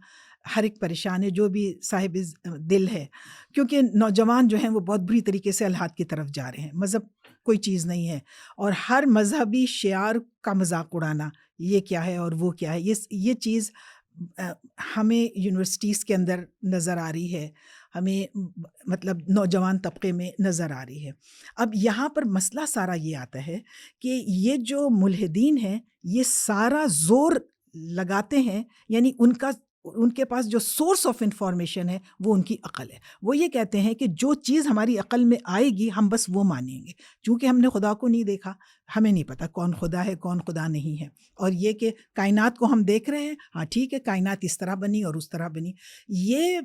ہر ایک پریشان ہے جو بھی صاحب دل ہے، کیونکہ نوجوان جو ہیں وہ بہت بری طریقے سے الحاد کی طرف جا رہے ہیں. مذہب کوئی چیز نہیں ہے اور ہر مذہبی شعار کا مذاق اڑانا یہ کیا ہے اور وہ کیا ہے، یہ چیز ہمیں یونیورسٹیز کے اندر نظر آ رہی ہے، ہمیں مطلب نوجوان طبقے میں نظر آ رہی ہے. اب یہاں پر مسئلہ سارا یہ آتا ہے کہ یہ جو ملحدین ہیں یہ سارا زور لگاتے ہیں، یعنی ان کے پاس جو سورس آف انفارمیشن ہے وہ ان کی عقل ہے. وہ یہ کہتے ہیں کہ جو چیز ہماری عقل میں آئے گی ہم بس وہ مانیں گے، چونکہ ہم نے خدا کو نہیں دیکھا، ہمیں نہیں پتا کون خدا ہے کون خدا نہیں ہے. اور یہ کہ کائنات کو ہم دیکھ رہے ہیں، ہاں ٹھیک ہے کائنات اس طرح بنی اور اس طرح بنی. یہ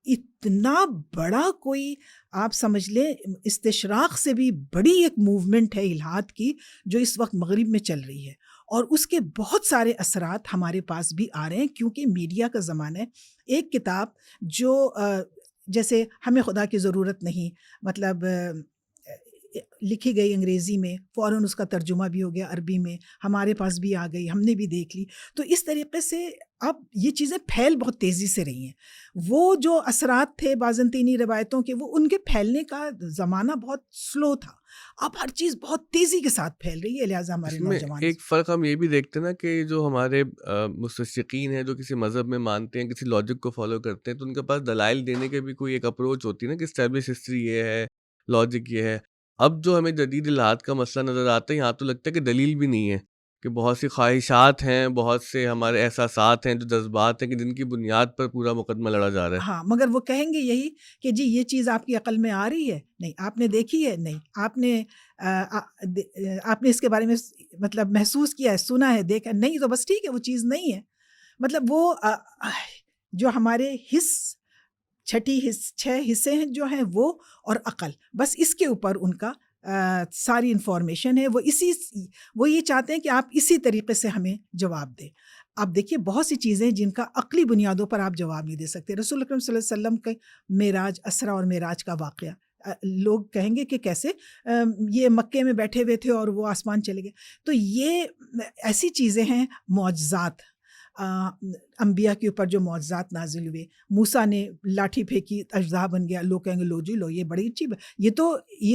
اتنا بڑا کوئی آپ سمجھ لیں استشراق سے بھی بڑی ایک موومنٹ ہے الحاد کی جو اس وقت مغرب میں چل رہی ہے، اور اس کے بہت سارے اثرات ہمارے پاس بھی آ رہے ہیں کیونکہ میڈیا کا زمانہ ہے. ایک کتاب جو جیسے ہمیں خدا کی ضرورت نہیں مطلب لکھی گئی انگریزی میں، فوراً اس کا ترجمہ بھی ہو گیا عربی میں، ہمارے پاس بھی آ گئی، ہم نے بھی دیکھ لی. تو اس طریقے سے اب یہ چیزیں پھیل بہت تیزی سے رہی ہیں. وہ جو اثرات تھے بازنطینی روایتوں کے وہ ان کے پھیلنے کا زمانہ بہت سلو تھا. اب ہر چیز بہت تیزی کے ساتھ پھیل رہی ہے، لہٰذا ہمارے اس میں نوجوان ایک فرق ہم یہ بھی دیکھتے ہیں نا کہ جو ہمارے مستشرقین ہیں جو کسی مذہب میں مانتے ہیں، کسی لاجک کو فالو کرتے ہیں، تو ان کے پاس دلائل دینے کے بھی کوئی ایک اپروچ ہوتی ہے نا کہ اسٹیبلش ہسٹری یہ ہے، لاجک یہ ہے. اب جو ہمیں جدید الحاد کا مسئلہ نظر آتا ہے یہاں تو لگتا ہے کہ دلیل بھی نہیں ہے کہ بہت سی خواہشات ہیں، بہت سے ہمارے احساسات ہیں، جو جذبات ہیں کہ جن کی بنیاد پر پورا مقدمہ لڑا جا رہا ہے. ہاں، مگر وہ کہیں گے یہی کہ جی یہ چیز آپ کی عقل میں آ رہی ہے؟ نہیں. آپ نے دیکھی ہے؟ نہیں. آپ نے اس کے بارے میں مطلب محسوس کیا ہے، سنا ہے، دیکھا نہیں؟ تو بس ٹھیک ہے، وہ چیز نہیں ہے. مطلب وہ جو ہمارے چھ حصے ہیں جو ہیں وہ اور عقل، بس اس کے اوپر ان کا ساری انفارمیشن ہے. وہ یہ چاہتے ہیں کہ آپ اسی طریقے سے ہمیں جواب دیں. اب دیکھیے بہت سی چیزیں جن کا عقلی بنیادوں پر آپ جواب نہیں دے سکتے. رسول اکرم صلی اللہ علیہ وسلم کے معراج، اسرا اور معراج کا واقعہ، لوگ کہیں گے کہ کیسے یہ مکے میں بیٹھے ہوئے تھے اور وہ آسمان چلے گئے. تو یہ ایسی چیزیں ہیں، معجزات، انبیاء کے اوپر جو معجزات نازل ہوئے. موسیٰ نے لاٹھی پھینکی، اژدہا بن گیا. لوگ کہیں گے لو جی لو، یہ بڑی اچھی یہ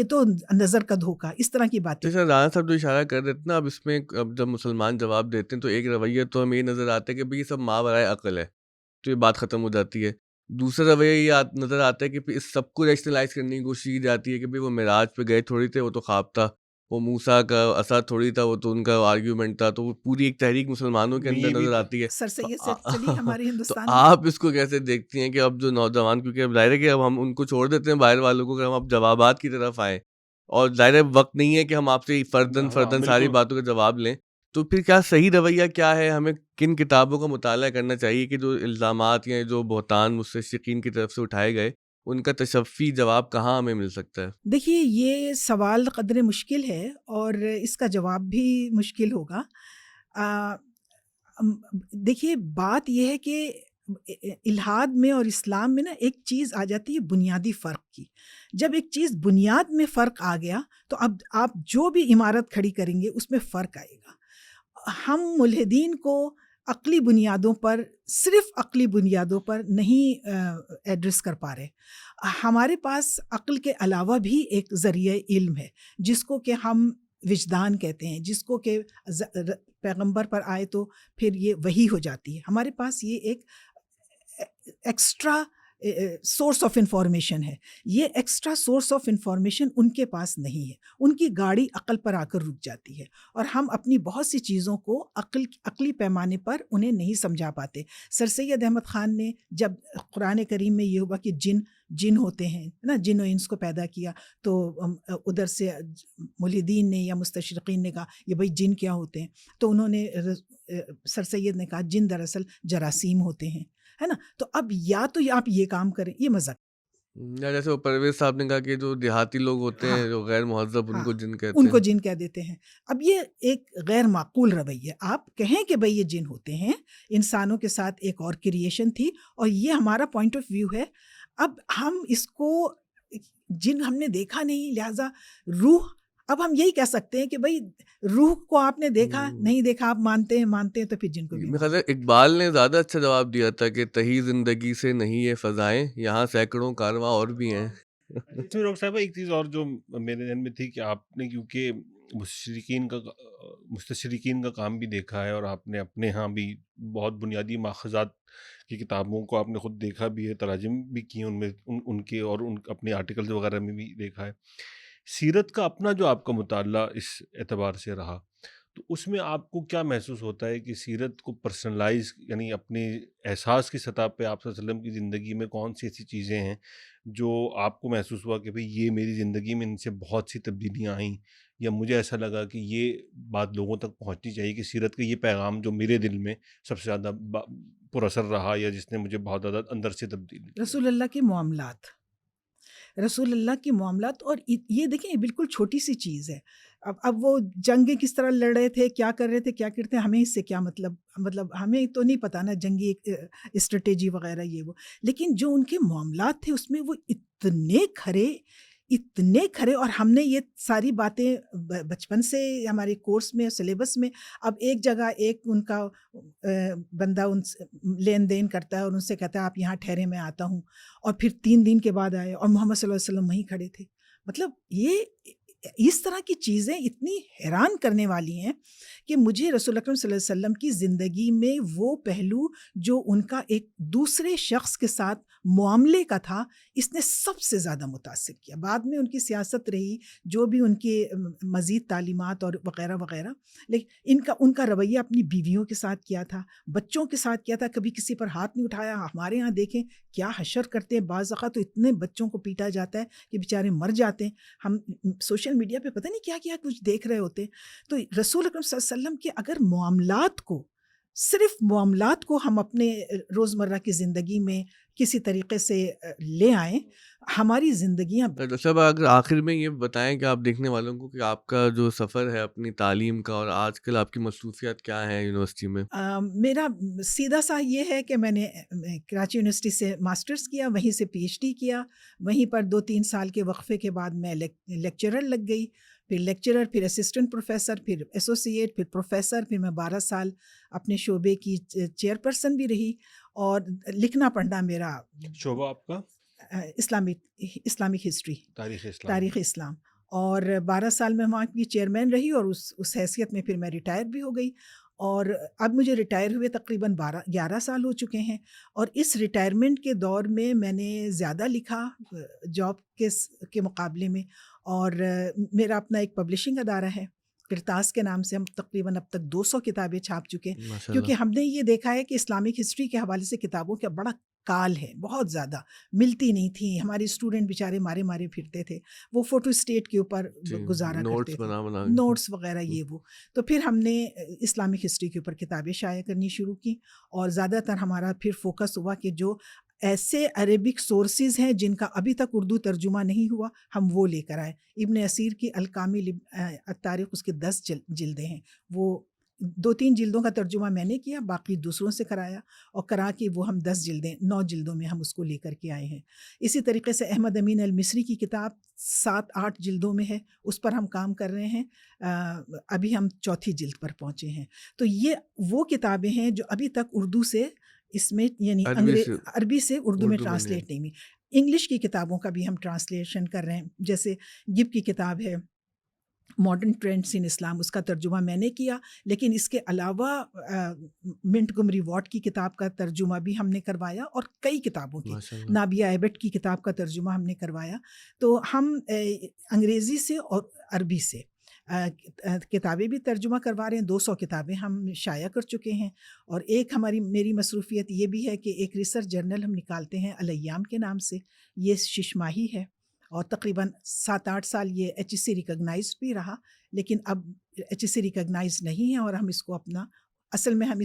تو نظر کا دھوکا، اس طرح کی باتیں. جیسے رانا صاحب جو اشارہ کر دیتے ہیں نا، اب اس میں اب جب مسلمان جواب دیتے ہیں تو ایک رویہ تو ہمیں یہ نظر آتا ہے کہ بھئی یہ سب ماورائے عقل ہے، تو یہ بات ختم ہو جاتی ہے. دوسرا رویہ یہ نظر آتا ہے کہ پھر اس سب کو ریشنلائز کرنے کی کوشش کی جاتی ہے کہ بھئی وہ معراج پہ گئے تھوڑی تھے، وہ تو خواب تھا. وہ موسیٰ کا عصا تھوڑی تھا، وہ تو ان کا آرگیومنٹ تھا. تو وہ پوری ایک تحریک مسلمانوں کے اندر یہ بھی نظر آتی ہے. سر تو سید سے چلی ہمارے تو ہندوستان میں. آپ اس کو کیسے دیکھتی ہیں کہ اب جو نوجوان، کیونکہ اب ظاہر ہے کہ اب ہم ان کو چھوڑ دیتے ہیں باہر والوں کو کہ ہم اب جوابات کی طرف آئیں، اور ظاہر وقت نہیں ہے کہ ہم آپ سے فردن ساری باتوں کا جواب لیں. تو پھر کیا صحیح رویہ کیا ہے؟ ہمیں کن کتابوں کا مطالعہ کرنا چاہیے کہ جو الزامات یا جو بہتان مستشرقین کی طرف سے اٹھائے گئے، ان کا تشفی جواب کہاں ہمیں مل سکتا ہے؟ دیکھیے یہ سوال قدر مشکل ہے اور اس کا جواب بھی مشکل ہوگا. دیکھیے بات یہ ہے کہ الحاد میں اور اسلام میں نا ایک چیز آ جاتی ہے بنیادی فرق کی. جب ایک چیز بنیاد میں فرق آ گیا تو اب آپ جو بھی عمارت کھڑی کریں گے اس میں فرق آئے گا. ہم ملحدین کو عقلی بنیادوں پر، صرف عقلی بنیادوں پر نہیں ایڈریس کر پا رہے. ہمارے پاس عقل کے علاوہ بھی ایک ذریعہ علم ہے جس کو کہ ہم وجدان کہتے ہیں، جس کو کہ پیغمبر پر آئے تو پھر یہ وحی ہو جاتی ہے. ہمارے پاس یہ ایک ایکسٹرا سورس آف انفارمیشن ہے. یہ ایکسٹرا سورس آف انفارمیشن ان کے پاس نہیں ہے. ان کی گاڑی عقل پر آ کر رک جاتی ہے اور ہم اپنی بہت سی چیزوں کو عقلی پیمانے پر انہیں نہیں سمجھا پاتے. سر سید احمد خان نے جب قرآن کریم میں یہ ہوا کہ جن ہوتے ہیں نا، جن و انس کو پیدا کیا، تو ادھر سے ملحدین نے یا مستشرقین نے کہا یہ بھائی جن کیا ہوتے ہیں؟ تو انہوں نے سر سید نے کہا جن دراصل جراثیم ہوتے ہیں، ہے نا. تو اب یا تو آپ یہ کام کریں، یہ مذہب. یا جیسے وہ پرویز صاحب نے کہا کہ جو دیہاتی لوگ ہوتے ہیں جو غیر مہذب، ان کو جن کہتے ہیں. ان کو جن کہہ دیتے ہیں. اب یہ ایک غیر معقول رویہ. آپ کہیں کہ بھئی یہ جن ہوتے ہیں، انسانوں کے ساتھ ایک اور کریشن تھی اور یہ ہمارا پوائنٹ آف ویو ہے. اب ہم اس کو جن ہم نے دیکھا نہیں، لہٰذا روح، اب ہم یہی کہہ سکتے ہیں کہ بھئی روح کو آپ نے دیکھا نہیں دیکھا، آپ مانتے ہیں تو پھر جن کو بھی. میرے خیال سے اقبال نے زیادہ اچھا جواب دیا تھا کہ تہی زندگی سے نہیں یہ فضائیں، یہاں سینکڑوں کارواں اور بھی ہیں. ڈاکٹر صاحب ایک چیز اور جو میرے ذہن میں تھی کہ آپ نے کیونکہ مستشرقین کا کام بھی دیکھا ہے اور آپ نے اپنے ہاں بھی بہت بنیادی ماخذات کی کتابوں کو آپ نے خود دیکھا بھی ہے، تراجم بھی کیے ان میں، ان کے اور ان اپنے آرٹیکلز وغیرہ میں بھی دیکھا ہے. سیرت کا اپنا جو آپ کا مطالعہ اس اعتبار سے رہا، تو اس میں آپ کو کیا محسوس ہوتا ہے کہ سیرت کو پرسنلائز، یعنی اپنے احساس کی سطح پہ آپ صلی اللہ علیہ وسلم کی زندگی میں کون سی ایسی چیزیں ہیں جو آپ کو محسوس ہوا کہ بھئی یہ میری زندگی میں ان سے بہت سی تبدیلیاں آئیں، یا مجھے ایسا لگا کہ یہ بات لوگوں تک پہنچنی چاہیے کہ سیرت کا یہ پیغام جو میرے دل میں سب سے زیادہ پر اثر رہا یا جس نے مجھے بہت زیادہ اندر سے تبدیلی کی؟ رسول اللہ کے معاملات. اور یہ دیکھیں یہ بالکل چھوٹی سی چیز ہے. اب وہ جنگیں کس طرح لڑ رہے تھے، کیا کر رہے تھے، کیا کرتے ہیں، ہمیں اس سے کیا مطلب ہمیں تو نہیں پتہ نا جنگی اسٹریٹجی وغیرہ یہ وہ. لیکن جو ان کے معاملات تھے اس میں وہ اتنے کھرے اور ہم نے یہ ساری باتیں بچپن سے ہمارے کورس میں، سلیبس میں. اب ایک جگہ ایک ان کا بندہ ان سے لین دین کرتا ہے اور ان سے کہتا ہے آپ یہاں ٹھہرے میں آتا ہوں، اور پھر 3 دن کے بعد آئے اور محمد صلی اللہ علیہ وسلم وہیں کھڑے تھے. مطلب یہ اس طرح کی چیزیں اتنی حیران کرنے والی ہیں کہ مجھے رسول اکرم صلی اللہ علیہ وسلم کی زندگی میں وہ پہلو جو ان کا ایک دوسرے شخص کے ساتھ معاملے کا تھا، اس نے سب سے زیادہ متاثر کیا. بعد میں ان کی سیاست رہی، جو بھی ان کے مزید تعلیمات اور وغیرہ وغیرہ، لیکن ان کا رویہ اپنی بیویوں کے ساتھ کیا تھا، بچوں کے ساتھ کیا تھا، کبھی کسی پر ہاتھ نہیں اٹھایا. ہمارے ہاں دیکھیں کیا حشر کرتے ہیں، بعض اوقات تو اتنے بچوں کو پیٹا جاتا ہے کہ بیچارے مر جاتے ہیں. ہم سوشل میڈیا پہ پتہ نہیں کیا کیا کچھ دیکھ رہے ہوتے ہیں. تو رسول اکرم صلی اللہ علیہ وسلم کے اگر صرف معاملات کو ہم اپنے روزمرہ کی زندگی میں کسی طریقے سے لے آئیں، ہماری زندگیاں. ڈاکٹر صاحب اگر آخر میں یہ بتائیں کہ آپ دیکھنے والوں کو کہ آپ کا جو سفر ہے اپنی تعلیم کا اور آج کل آپ کی مصروفیات کیا ہیں یونیورسٹی میں؟ میرا سیدھا سا یہ ہے کہ میں نے کراچی یونیورسٹی سے ماسٹرز کیا، وہیں سے پی ایچ ڈی کیا، وہیں پر 2-3 سال کے وقفے کے بعد میں لیکچرر لگ گئی، پھر لیکچرر، پھر اسسٹنٹ پروفیسر، پھر ایسوسیٹ، پھر پروفیسر، پھر میں 12 سال اپنے شعبے کی چیئر پرسن بھی رہی. اور لکھنا پڑھنا میرا شعبہ آپ کا اسلامک ہسٹری، تاریخ اسلام. اور 12 سال میں وہاں کی چیئرمین رہی، اور اس حیثیت میں پھر میں ریٹائر بھی ہو گئی. اور اب مجھے ریٹائر ہوئے تقریباً 11 سال ہو چکے ہیں. اور اس ریٹائرمنٹ کے دور میں میں نے زیادہ لکھا جاب کے مقابلے میں. اور میرا اپنا ایک پبلشنگ ادارہ ہے کرتاس کے نام سے. ہم تقریباً اب تک 200 کتابیں چھاپ چکے ہیں، کیونکہ ہم نے یہ دیکھا ہے کہ اسلامک ہسٹری کے حوالے سے کتابوں کا بڑا کال ہے، بہت زیادہ ملتی نہیں تھیں. ہمارے اسٹوڈنٹ بیچارے مارے پھرتے تھے، وہ فوٹو اسٹیٹ کے اوپر گزارا کرتے تھے، نوٹس وغیرہ یہ وہ. تو پھر ہم نے اسلامک ہسٹری کے اوپر کتابیں شائع کرنی شروع کی، اور زیادہ تر ہمارا پھر فوکس ہوا کہ جو ایسے عربک سورسز ہیں جن کا ابھی تک اردو ترجمہ نہیں ہوا، ہم وہ لے کر آئے. ابن اسیر کی الکامل التاریخ، اس کے 10 جلدیں ہیں، وہ 2-3 جلدوں کا ترجمہ میں نے کیا، باقی دوسروں سے کرایا، اور کرا کے وہ ہم 9 جلدوں میں ہم اس کو لے کر کے آئے ہیں. اسی طریقے سے احمد امین المصری کی کتاب 7-8 جلدوں میں ہے، اس پر ہم کام کر رہے ہیں. ابھی ہم 4تھی جلد پر پہنچے ہیں. تو یہ وہ کتابیں ہیں جو ابھی تک اردو سے اس میں یعنی عربی سے اردو میں ٹرانسلیٹ نہیں ہوئی. انگلش کی کتابوں کا بھی ہم ٹرانسلیشن کر رہے ہیں، جیسے گب کی کتاب ہے ماڈرن ٹرینڈس ان اسلام، اس کا ترجمہ میں نے کیا. لیکن اس کے علاوہ منٹگمری واٹ کی کتاب کا ترجمہ بھی ہم نے کروایا، اور کئی کتابوں کی، نابیہ ایبٹ کی کتاب کا ترجمہ ہم نے کروایا. تو ہم انگریزی سے اور عربی سے کتابیں بھی ترجمہ کروا رہے ہیں. 200 کتابیں ہم شائع کر چکے ہیں. اور ایک میری مصروفیت یہ بھی ہے کہ ایک ریسرچ جرنل ہم نکالتے ہیں الایام کے نام سے. یہ 6 ماہی ہے، اور تقریباً 7-8 سال یہ HSC ریکگنائز بھی رہا، لیکن اب HSC ریکگنائز نہیں ہے. اور ہم اس کو اصل میں ہم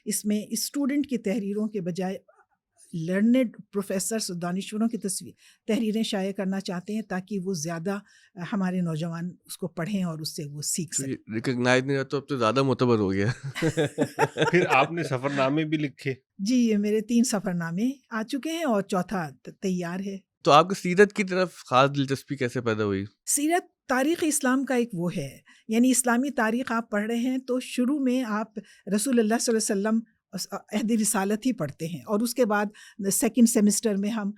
اس میں اسٹوڈنٹ کی تحریروں کے بجائے لرنڈ پروفیسرز، دانشوروں کی تحریریں شائع کرنا چاہتے ہیں، تاکہ وہ زیادہ ہمارے نوجوان اس کو پڑھیں اور اس سے وہ سیکھ سکیں. ریکگنائز نہیں رہا تو اب تو زیادہ معتبر ہو گیا. پھر آپ نے سفر نامے بھی لکھے؟ جی، یہ میرے 3 سفر نامے آ چکے ہیں، اور 4تھا تیار ہے. تو آپ کو سیرت کی طرف خاص دلچسپی کیسے پیدا ہوئی؟ سیرت تاریخ اسلام کا ایک وہ ہے، یعنی اسلامی تاریخ آپ پڑھ رہے ہیں تو شروع میں آپ رسول اللہ صلی اللہ علیہ وسلم عہد رسالت ہی پڑھتے ہیں، اور اس کے بعد 2nd سیمسٹر میں ہم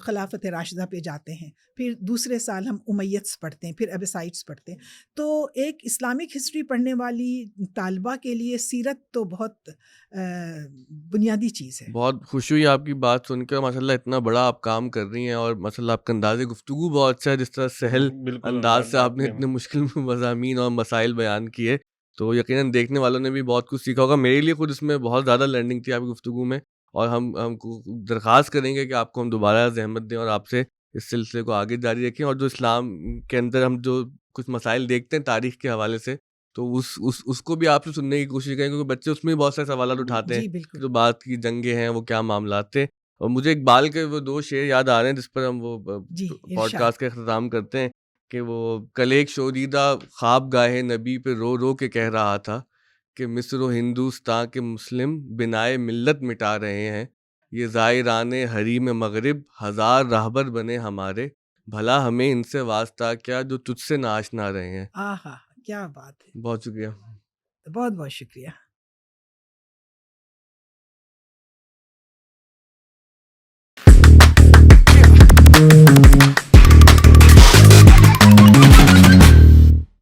خلافت راشدہ پہ جاتے ہیں، پھر دوسرے سال ہم امیتس پڑھتے ہیں، پھر ابیسائڈس پڑھتے ہیں. تو ایک اسلامک ہسٹری پڑھنے والی طالبہ کے لیے سیرت تو بہت بنیادی چیز ہے. بہت خوشی ہوئی آپ کی بات سن کر، ماشاء اللہ اتنا بڑا آپ کام کر رہی ہیں، اور ماشاء اللہ آپ کا انداز گفتگو بہت اچھا ہے، جس طرح سہل انداز سے آپ نے اتنے مشکل مضامین اور مسائل بیان کیے. تو یقیناً دیکھنے والوں نے بھی بہت کچھ سیکھا ہوگا. میرے لیے خود اس میں بہت زیادہ لرننگ تھی آپ کی گفتگو میں، اور ہم کو درخواست کریں گے کہ آپ کو ہم دوبارہ زحمت دیں اور آپ سے اس سلسلے کو آگے جاری رکھیں. اور جو اسلام کے اندر ہم جو کچھ مسائل دیکھتے ہیں تاریخ کے حوالے سے، تو اس کو بھی آپ سے سننے کی کوشش کریں، کیونکہ بچے اس میں بھی بہت سارے سوالات اٹھاتے ہیں. جو بات کی جنگیں ہیں وہ کیا معاملات تھے. اور مجھے اقبال کے وہ 2 شعر یاد آ رہے ہیں جس پر ہم وہ پوڈ کاسٹ کا اختتام کرتے ہیں، کہ وہ کل ایک شوریدہ خواب گاہ نبی پہ رو رو کے کہہ رہا تھا کہ مصر و ہندوستان کے مسلم بنائے ملت مٹا رہے ہیں. یہ زائران حریم مغرب 1000 راہبر بنے ہمارے، بھلا ہمیں ان سے واسطہ کیا جو تجھ سے نہ آشنا رہے ہیں. کیا بات ہے. بہت شکریہ. بہت بہت شکریہ.